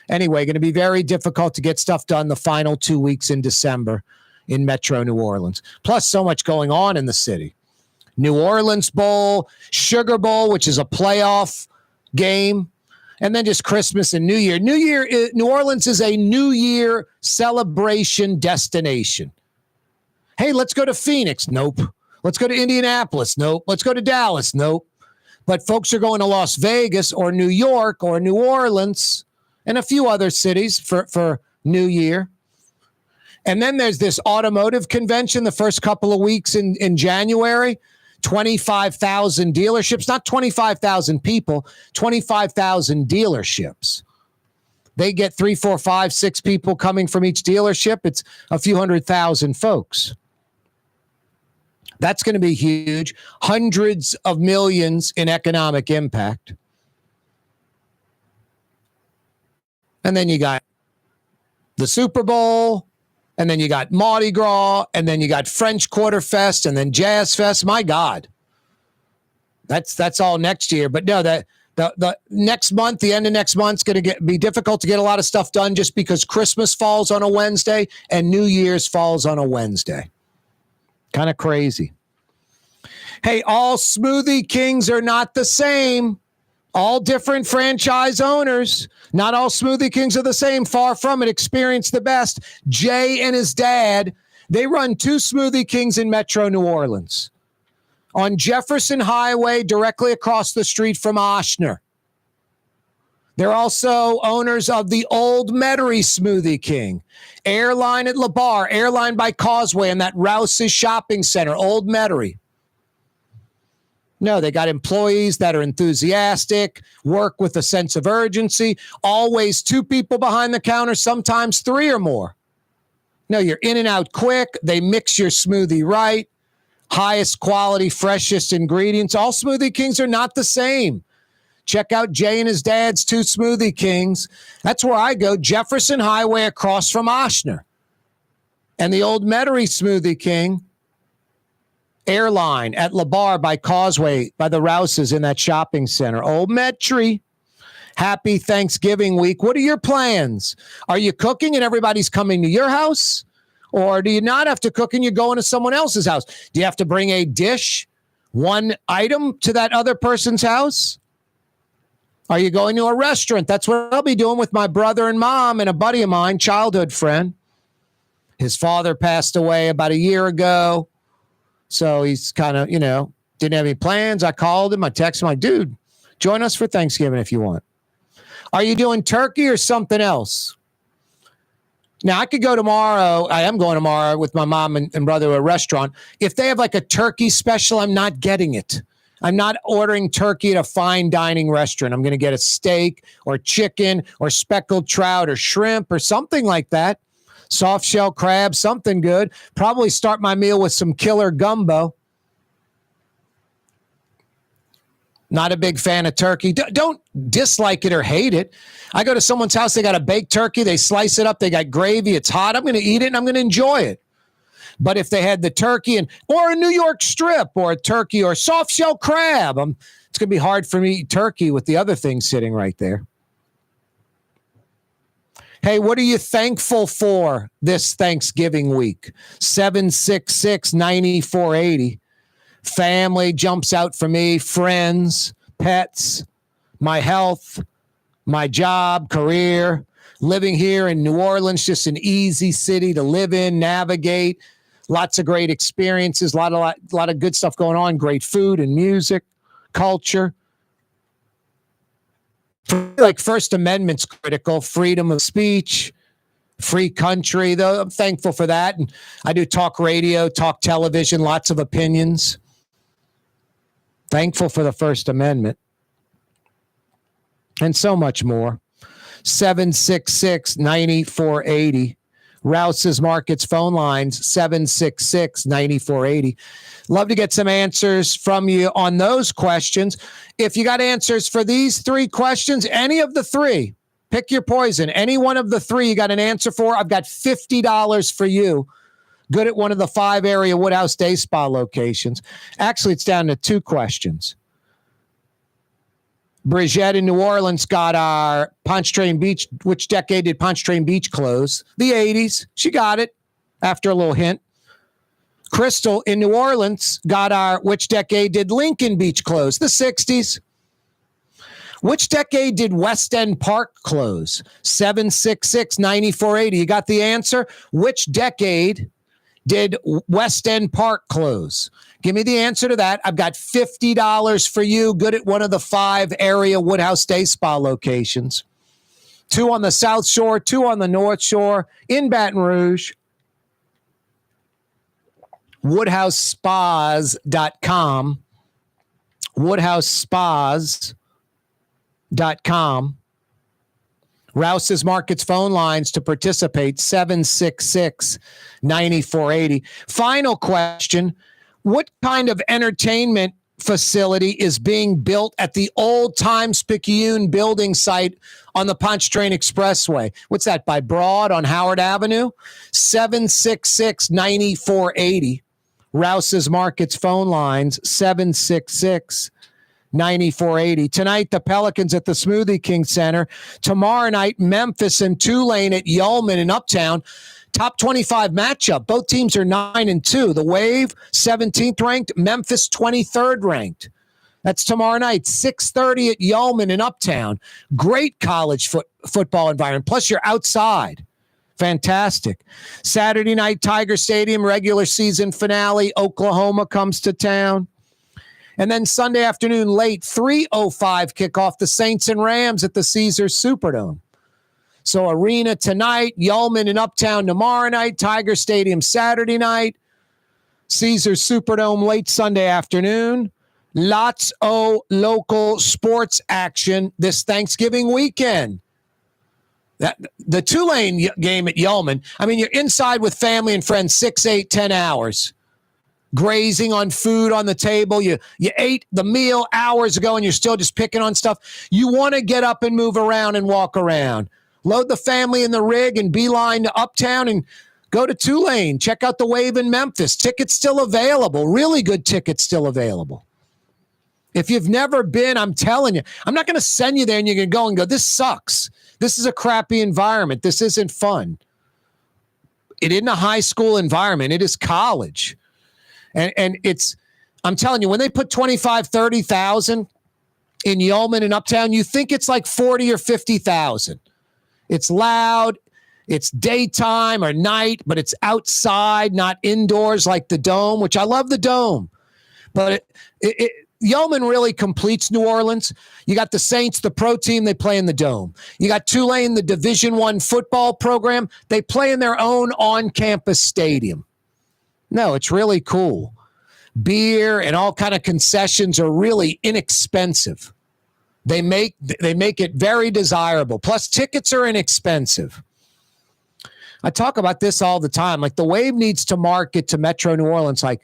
Anyway, going to be very difficult to get stuff done the final 2 weeks in December in Metro New Orleans. Plus, so much going on in the city. New Orleans Bowl, Sugar Bowl, which is a playoff game. And then just Christmas and New Year. New Orleans is a New Year celebration destination. Hey, let's go to Phoenix. Nope. Let's go to Indianapolis. Nope. Let's go to Dallas. Nope. But folks are going to Las Vegas or New York or New Orleans and a few other cities for New Year. And then there's this automotive convention the first couple of weeks in January. 25,000 dealerships, not 25,000 people, 25,000 dealerships. They get 3, 4, 5, 6 people coming from each dealership. It's a few 100,000 folks. That's going to be huge. Hundreds of millions in economic impact. And then you got the Super Bowl And then you got Mardi Gras, and then you got French Quarter Fest, and then Jazz Fest. My God. That's all next year. But no, the next month, the end of next month, is going to be difficult to get a lot of stuff done just because Christmas falls on a Wednesday and New Year's falls on a Wednesday. Kind of crazy. Hey, all Smoothie Kings are not the same. All different franchise owners. Not all Smoothie Kings are the same. Far from it. Experience the best. Jay and his dad, they run 2 Smoothie Kings in Metro New Orleans. On Jefferson Highway, directly across the street from Oshner. They're also owners of the Old Metairie Smoothie King. Airline at LeBar, Airline by Causeway, and that Rouse's Shopping Center, Old Metairie. No, they got employees that are enthusiastic, work with a sense of urgency, always 2 people behind the counter, sometimes 3 or more. No, you're in and out quick. They mix your smoothie right. Highest quality, freshest ingredients. All Smoothie Kings are not the same. Check out Jay and his dad's 2 Smoothie Kings. That's where I go, Jefferson Highway across from Oshner. And the Old Metairie Smoothie King, Airline at LeBar by Causeway, by the Rouses in that shopping center. Old Metairie. Happy Thanksgiving week. What are your plans? Are you cooking and everybody's coming to your house? Or do you not have to cook and you're going to someone else's house? Do you have to bring a dish, one item to that other person's house? Are you going to a restaurant? That's what I'll be doing with my brother and mom and a buddy of mine, childhood friend. His father passed away about a year ago. So he's kind of, didn't have any plans. I called him. I texted him, like, dude, join us for Thanksgiving if you want. Are you doing turkey or something else? Now, I could go tomorrow. I am going tomorrow with my mom and brother to a restaurant. If they have like a turkey special, I'm not getting it. I'm not ordering turkey at a fine dining restaurant. I'm going to get a steak or chicken or speckled trout or shrimp or something like that. Soft shell crab, something good. Probably start my meal with some killer gumbo. Not a big fan of turkey. Don't dislike it or hate it. I go to someone's house, they got a baked turkey, they slice it up, they got gravy, it's hot. I'm going to eat it and I'm going to enjoy it. But if they had the turkey or a New York strip or a turkey or soft shell crab, it's going to be hard for me to eat turkey with the other thing sitting right there. Hey, what are you thankful for this Thanksgiving week? 766-9480. Family jumps out for me, friends, pets, my health, my job, career, living here in New Orleans, just an easy city to live in, navigate, lots of great experiences, a lot of good stuff going on, great food and music, culture. Like First Amendment's critical, freedom of speech, free country, though I'm thankful for that. And I do talk radio, talk television, lots of opinions. Thankful for the First Amendment. And so much more. 766-9480. Rouse's Markets phone lines, 766-9480. Love to get some answers from you on those questions. If you got answers for these 3 questions, any of the 3, pick your poison. Any one of the 3 you got an answer for, I've got $50 for you. Good at one of the 5 area Woodhouse Day Spa locations. Actually, it's down to 2 questions. Brigitte in New Orleans got our Pontchartrain Beach. Which decade did Pontchartrain Beach close? The 80s. She got it after a little hint. Crystal in New Orleans got our which decade did Lincoln Beach close? The 60s. Which decade did West End Park close? 766-9480. You got the answer? Which decade did West End Park close? Give me the answer to that. I've got $50 for you. Good at one of the 5 area Woodhouse Day Spa locations. 2 on the South Shore, 2 on the North Shore, in Baton Rouge. WoodhouseSpas.com. WoodhouseSpas.com. Rouse's Markets phone lines to participate, 766-9480. Final question. What kind of entertainment facility is being built at the old Times-Picayune building site on the Pontchartrain Expressway. What's that, by Broad on Howard Avenue? 766-9480. Rouse's Markets phone lines, 766-9480. Tonight, the Pelicans at the Smoothie King Center. Tomorrow night, Memphis and Tulane at Yeoman in Uptown. Top 25 matchup. Both teams are 9-2. The Wave, 17th ranked. Memphis, 23rd ranked. That's tomorrow night, 6:30 at Yeoman in Uptown. Great college football environment. Plus, you're outside. Fantastic. Saturday night, Tiger Stadium, regular season finale. Oklahoma comes to town. And then Sunday afternoon, late, 3:05 kickoff, the Saints and Rams at the Caesars Superdome. So Arena tonight, Yeoman in Uptown tomorrow night, Tiger Stadium Saturday night, Caesars Superdome late Sunday afternoon. Lots of local sports action this Thanksgiving weekend. The Tulane game at Yeoman, I mean, you're inside with family and friends 6, 8, 10 hours, grazing on food on the table. You ate the meal hours ago and you're still just picking on stuff. You want to get up and move around and walk around. Load the family in the rig and beeline to Uptown and go to Tulane. Check out the Wave in Memphis. Tickets still available. Really good tickets still available. If you've never been, I'm telling you, I'm not going to send you there and you're going to go and go, this sucks. This is a crappy environment. This isn't fun. It isn't a high school environment. It is college. And it's, I'm telling you, when they put 25, 30,000 in Yeoman and Uptown, you think it's like 40 or 50,000. It's loud. It's daytime or night, but it's outside, not indoors like the Dome, which I love the Dome. But Yeoman really completes New Orleans. You got the Saints, the pro team, they play in the Dome. You got Tulane, the Division I football program. They play in their own on-campus stadium. No, it's really cool. Beer and all kind of concessions are really inexpensive. They make it very desirable. Plus, tickets are inexpensive. I talk about this all the time. Like, the Wave needs to market to Metro New Orleans like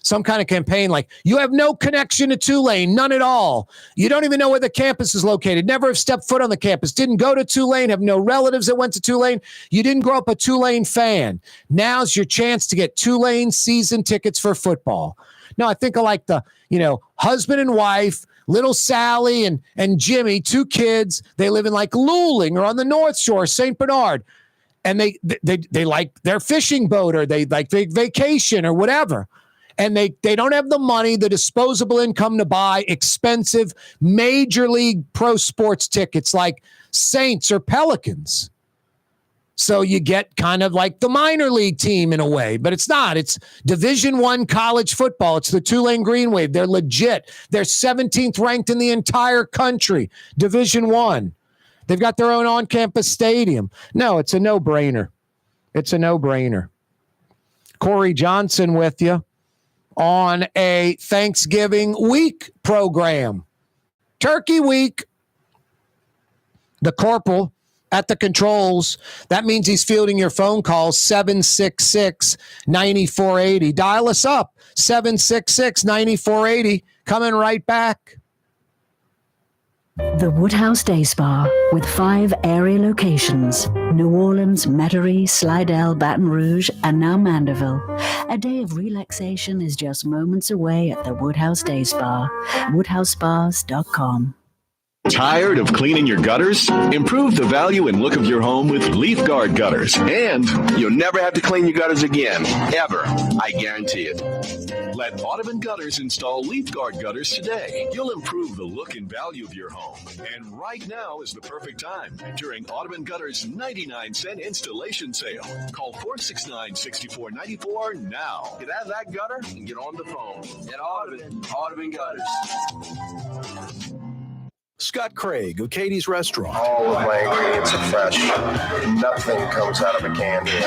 some kind of campaign like, you have no connection to Tulane, none at all. You don't even know where the campus is located, never have stepped foot on the campus, didn't go to Tulane, have no relatives that went to Tulane. You didn't grow up a Tulane fan. Now's your chance to get Tulane season tickets for football. Now, I think of like the, husband and wife, little Sally and Jimmy, 2 kids. They live in like Luling or on the North Shore, St. Bernard. And they like their fishing boat or they like vacation or whatever. And they don't have the money, the disposable income to buy expensive major league pro sports tickets like Saints or Pelicans. So you get kind of like the minor league team in a way, but it's not. It's Division I college football. It's the Tulane Green Wave. They're legit. They're 17th ranked in the entire country. Division I. They've got their own on-campus stadium. No, it's a no-brainer. It's a no-brainer. Corey Johnson with you on a Thanksgiving week program. Turkey week. The corporal at the controls. That means he's fielding your phone calls, 766-9480. Dial us up, 766-9480. Coming right back. The Woodhouse Day Spa, with 5 area locations: New Orleans, Metairie, Slidell, Baton Rouge, and now Mandeville. A day of relaxation is just moments away at the Woodhouse Day Spa. WoodhouseSpas.com. Tired of cleaning your gutters? Improve the value and look of your home with Leaf Guard gutters. And you'll never have to clean your gutters again, ever. I guarantee it. Let Audubon Gutters install Leaf Guard gutters today. You'll improve the look and value of your home. And right now is the perfect time during Audubon Gutters' 99-cent installation sale. Call 469-6494 now. Get out of that gutter and get on the phone. At Audubon Gutters. Scott Craig of Katie's Restaurant. All of my ingredients are fresh. Nothing comes out of a can here.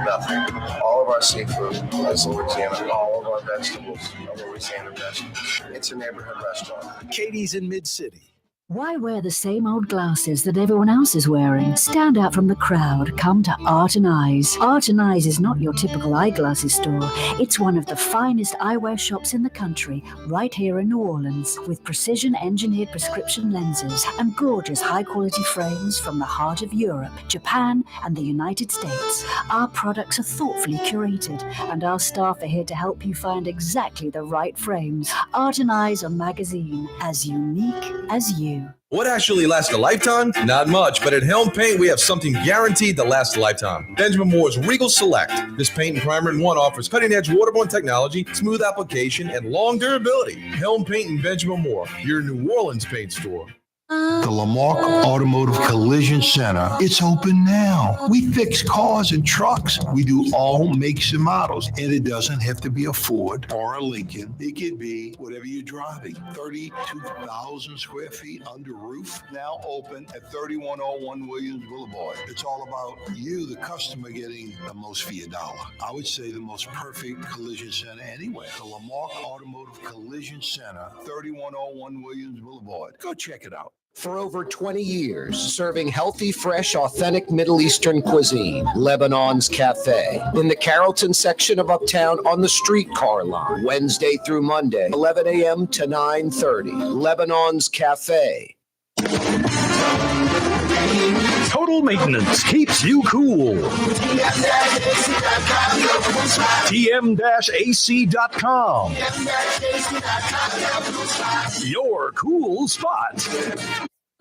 Nothing. All of our seafood is Louisiana. All of our vegetables are Louisiana vegetables. It's a neighborhood restaurant. Katie's in Mid-City. Why wear the same old glasses that everyone else is wearing? Stand out from the crowd. Come to Art and Eyes. Art and Eyes is not your typical eyeglasses store. It's one of the finest eyewear shops in the country, right here in New Orleans, with precision-engineered prescription lenses and gorgeous high-quality frames from the heart of Europe, Japan, and the United States. Our products are thoughtfully curated, and our staff are here to help you find exactly the right frames. Art and Eyes on Magazine, as unique as you. What actually lasts a lifetime? Not much, but at Helm Paint, we have something guaranteed to last a lifetime. Benjamin Moore's Regal Select. This paint and primer in one offers cutting-edge waterborne technology, smooth application, and long durability. Helm Paint and Benjamin Moore, your New Orleans paint store. The Lamarck Automotive Collision Center, it's open now. We fix cars and trucks. We do all makes and models. And it doesn't have to be a Ford or a Lincoln. It could be whatever you're driving. 32,000 square feet under roof, now open at 3101 Williams Boulevard. It's all about you, the customer, getting the most for your dollar. I would say the most perfect collision center anywhere. The Lamarck Automotive Collision Center, 3101 Williams Boulevard. Go check it out. For over 20 years, serving healthy, fresh, authentic Middle Eastern cuisine, Lebanon's Cafe. In the Carrollton section of Uptown on the streetcar line, Wednesday through Monday, 11 a.m. to 9:30. Lebanon's Cafe. Total maintenance keeps you cool. TM-AC.com. Your cool spot.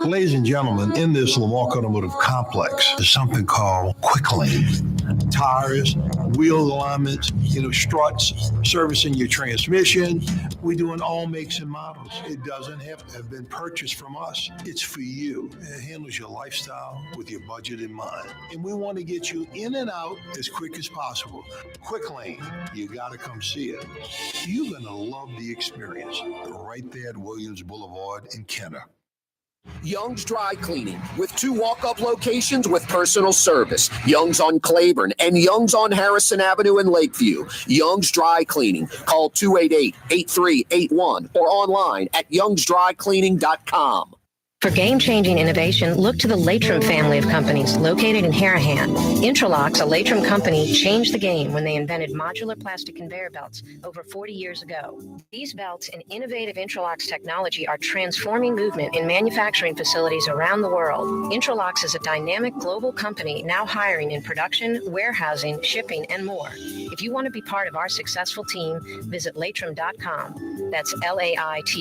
Ladies and gentlemen, in this Lamarck Automotive Complex, there's something called Quick Lane. Tires, wheel alignments, struts, servicing your transmission. We're doing all makes and models. It doesn't have to have been purchased from us. It's for you. It handles your lifestyle with your budget in mind. And we want to get you in and out as quick as possible. Quick Lane, you got to come see it. You're going to love the experience right there at Williams Boulevard in Kenner. Young's Dry Cleaning, with 2 walk-up locations with personal service. Young's on Claiborne and Young's on Harrison Avenue in Lakeview. Young's Dry Cleaning. Call 288-8381 or online at youngsdrycleaning.com. For game-changing innovation, look to the Latrim family of companies located in Harahan. Intralox, a Latrim company, changed the game when they invented modular plastic conveyor belts over 40 years ago. These belts and innovative Intralox technology are transforming movement in manufacturing facilities around the world. Intralox is a dynamic global company now hiring in production, warehousing, shipping, and more. If you want to be part of our successful team, visit Latrim.com. That's LAITRAM.com.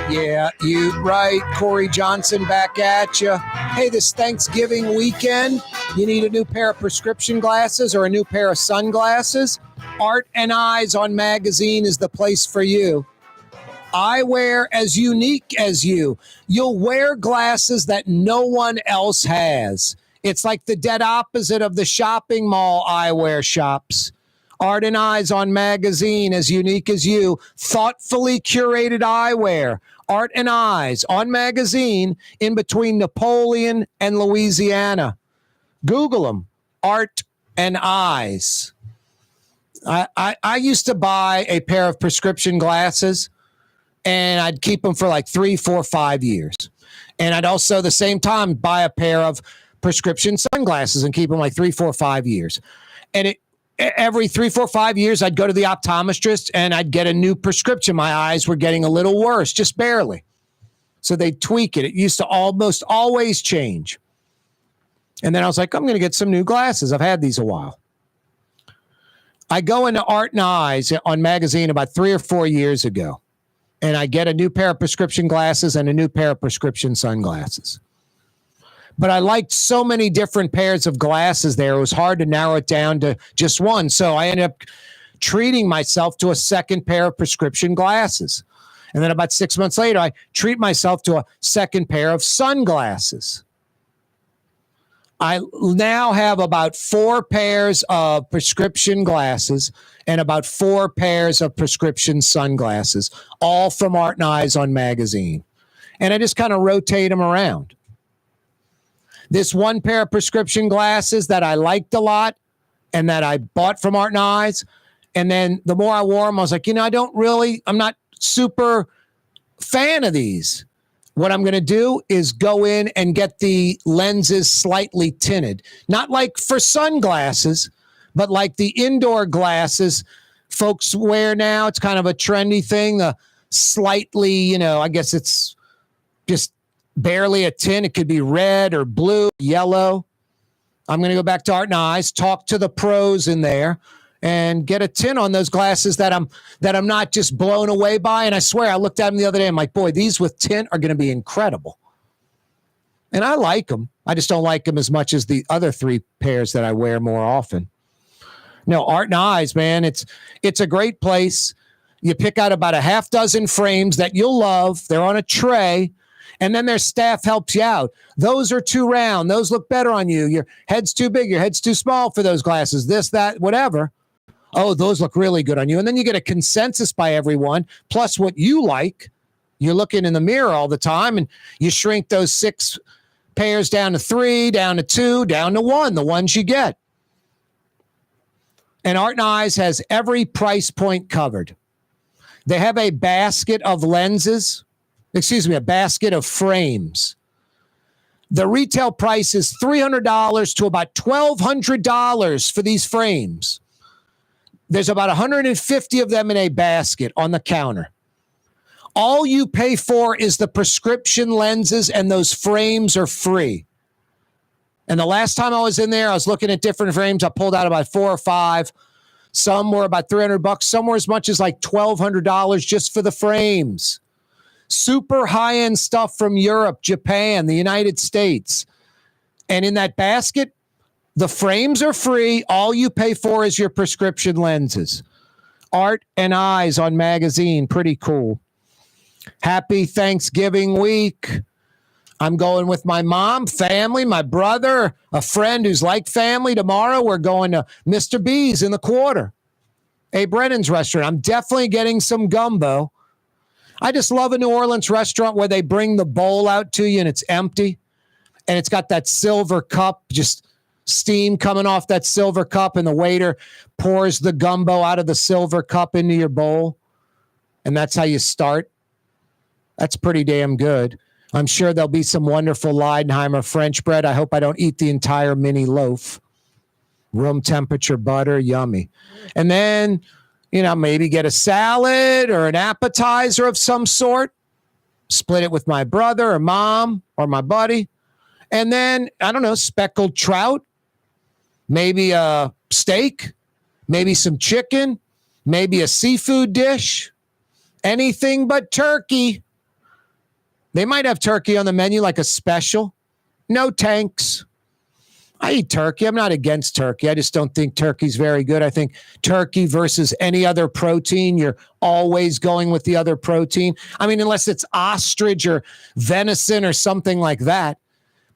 Yeah, you right. Corey Johnson back at you. Hey, this Thanksgiving weekend, you need a new pair of prescription glasses or a new pair of sunglasses? Art and Eyes on Magazine is the place for you. Eyewear as unique as you. You'll wear glasses that no one else has. It's like the dead opposite of the shopping mall eyewear shops. Art and Eyes on Magazine, as unique as you. Thoughtfully curated eyewear. Art and Eyes on Magazine, in between Napoleon and Louisiana. Google them. Art and Eyes. I used to buy a pair of prescription glasses, and I'd keep them for like 3, 4, 5 years. And I'd also, at the same time, buy a pair of prescription sunglasses and keep them like 3, 4, 5 years. And every 3, 4, 5 years, I'd go to the optometrist and I'd get a new prescription. My eyes were getting a little worse, just barely. So they'd tweak it. It used to almost always change. And then I was like, I'm going to get some new glasses. I've had these a while. I go into Art and Eyes on Magazine about 3 or 4 years ago, and I get a new pair of prescription glasses and a new pair of prescription sunglasses. But I liked so many different pairs of glasses there. It was hard to narrow it down to just one. So I ended up treating myself to a second pair of prescription glasses. And then about 6 months later, I treat myself to a second pair of sunglasses. I now have about 4 pairs of prescription glasses and about 4 pairs of prescription sunglasses, all from Art and Eyes on Magazine. And I just kind of rotate them around. This one pair of prescription glasses that I liked a lot, and that I bought from Art and Eyes. And then the more I wore them, I was like, I'm not super fan of these. What I'm going to do is go in and get the lenses slightly tinted. Not like for sunglasses, but like the indoor glasses folks wear now. It's kind of a trendy thing. The slightly, I guess it's just barely a tint. It could be red or blue, yellow. I'm going to go back to Art and Eyes, talk to the pros in there, and get a tint on those glasses that I'm not just blown away by. And I swear, I looked at them the other day. I'm like, boy, these with tint are going to be incredible. And I like them. I just don't like them as much as the other 3 pairs that I wear more often. No, Art and Eyes, man, it's a great place. You pick out about a half dozen frames that you'll love. They're on a tray. And then their staff helps you out. Those are too round. Those look better on you. Your head's too big. Your head's too small for those glasses. This, that, whatever. Oh, those look really good on you. And then you get a consensus by everyone, plus what you like. You're looking in the mirror all the time, and you shrink those 6 pairs down to 3, down to 2, down to 1, the ones you get. And Art and Eyes has every price point covered. They have a basket of lenses. A basket of frames. The retail price is $300 to about $1,200 for these frames. There's about 150 of them in a basket on the counter. All you pay for is the prescription lenses, and those frames are free. And the last time I was in there, I was looking at different frames. I pulled out about 4 or 5. Some were about $300. Some were as much as like $1,200 just for the frames. Super high-end stuff from Europe, Japan, the United States. And in that basket, the frames are free. All you pay for is your prescription lenses. Art and Eyes on magazine. Pretty cool. Happy Thanksgiving week. I'm going with my mom, family, my brother, a friend who's like family. Tomorrow we're going to Mr. B's in the Quarter, a Brennan's restaurant. I'm definitely getting some gumbo. I just love a New Orleans restaurant where they bring the bowl out to you and it's empty. And it's got that silver cup, just steam coming off that silver cup. And the waiter pours the gumbo out of the silver cup into your bowl. And that's how you start. That's pretty damn good. I'm sure there'll be some wonderful Leidenheimer French bread. I hope I don't eat the entire mini loaf. Room temperature butter, yummy. And then, maybe get a salad or an appetizer of some sort. Split it with my brother or mom or my buddy. And then, I don't know, speckled trout. Maybe a steak. Maybe some chicken. Maybe a seafood dish. Anything but turkey. They might have turkey on the menu like a special. No tanks. I eat turkey. I'm not against turkey. I just don't think turkey's very good. I think turkey versus any other protein, you're always going with the other protein. I mean, unless it's ostrich or venison or something like that.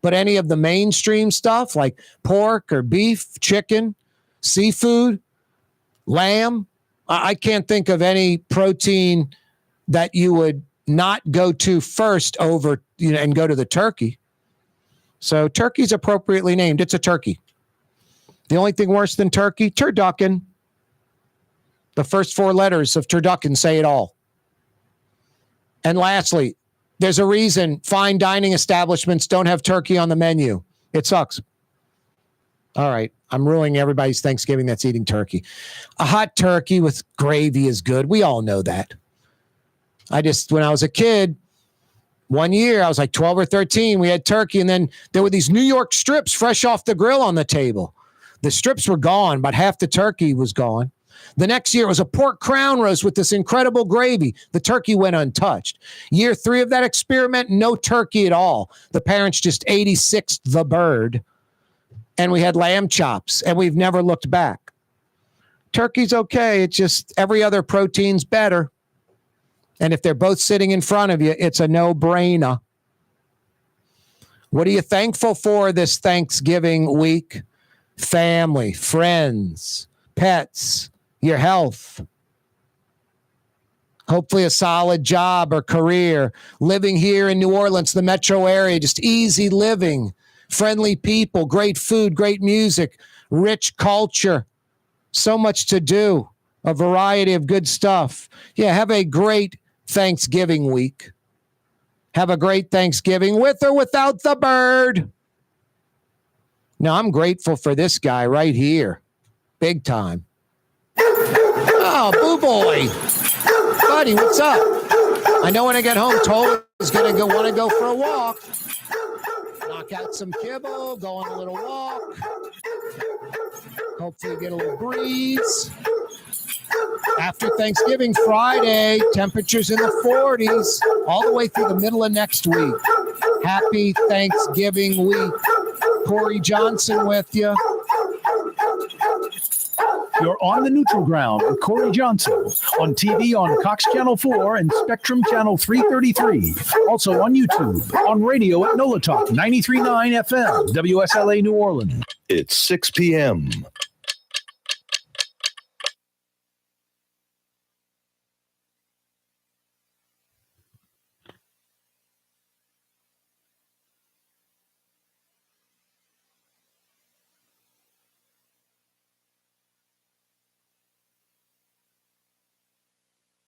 But any of the mainstream stuff like pork or beef, chicken, seafood, lamb, I can't think of any protein that you would not go to first over, and go to the turkey. So turkey's appropriately named. It's a turkey. The only thing worse than turkey, turducken. The first 4 letters of turducken say it all. And lastly, there's a reason fine dining establishments don't have turkey on the menu. It sucks. All right. I'm ruining everybody's Thanksgiving that's eating turkey. A hot turkey with gravy is good. We all know that. When I was a kid, one year, I was like 12 or 13, we had turkey, and then there were these New York strips fresh off the grill on the table. The strips were gone, but half the turkey was gone. The next year, it was a pork crown roast with this incredible gravy. The turkey went untouched. Year 3 of that experiment, no turkey at all. The parents just 86'd the bird, and we had lamb chops, and we've never looked back. Turkey's okay. It's just every other protein's better. And if they're both sitting in front of you, it's a no-brainer. What are you thankful for this Thanksgiving week? Family, friends, pets, your health. Hopefully a solid job or career. Living here in New Orleans, the metro area, just easy living. friendly people, great food, great music, rich culture, so much to do, a variety of good stuff. Yeah, have a great Thanksgiving week. Have a great Thanksgiving with or without the bird. Now, I'm grateful for this guy right here. Big time. Oh, Boo Boy. Buddy, what's up? I know when I get home, Toll is going to want to go for a walk. Knock out some kibble, go on a little walk. Hopefully get a little breeze. After Thanksgiving Friday, temperatures in the 40s all the way through the middle of next week. Happy Thanksgiving week. Corey Johnson with you. You're on the neutral ground with Corey Johnson on TV on Cox Channel 4 and Spectrum Channel 333. Also on YouTube, on radio at NOLA Talk 93.9 FM, WSLA New Orleans. It's 6 p.m.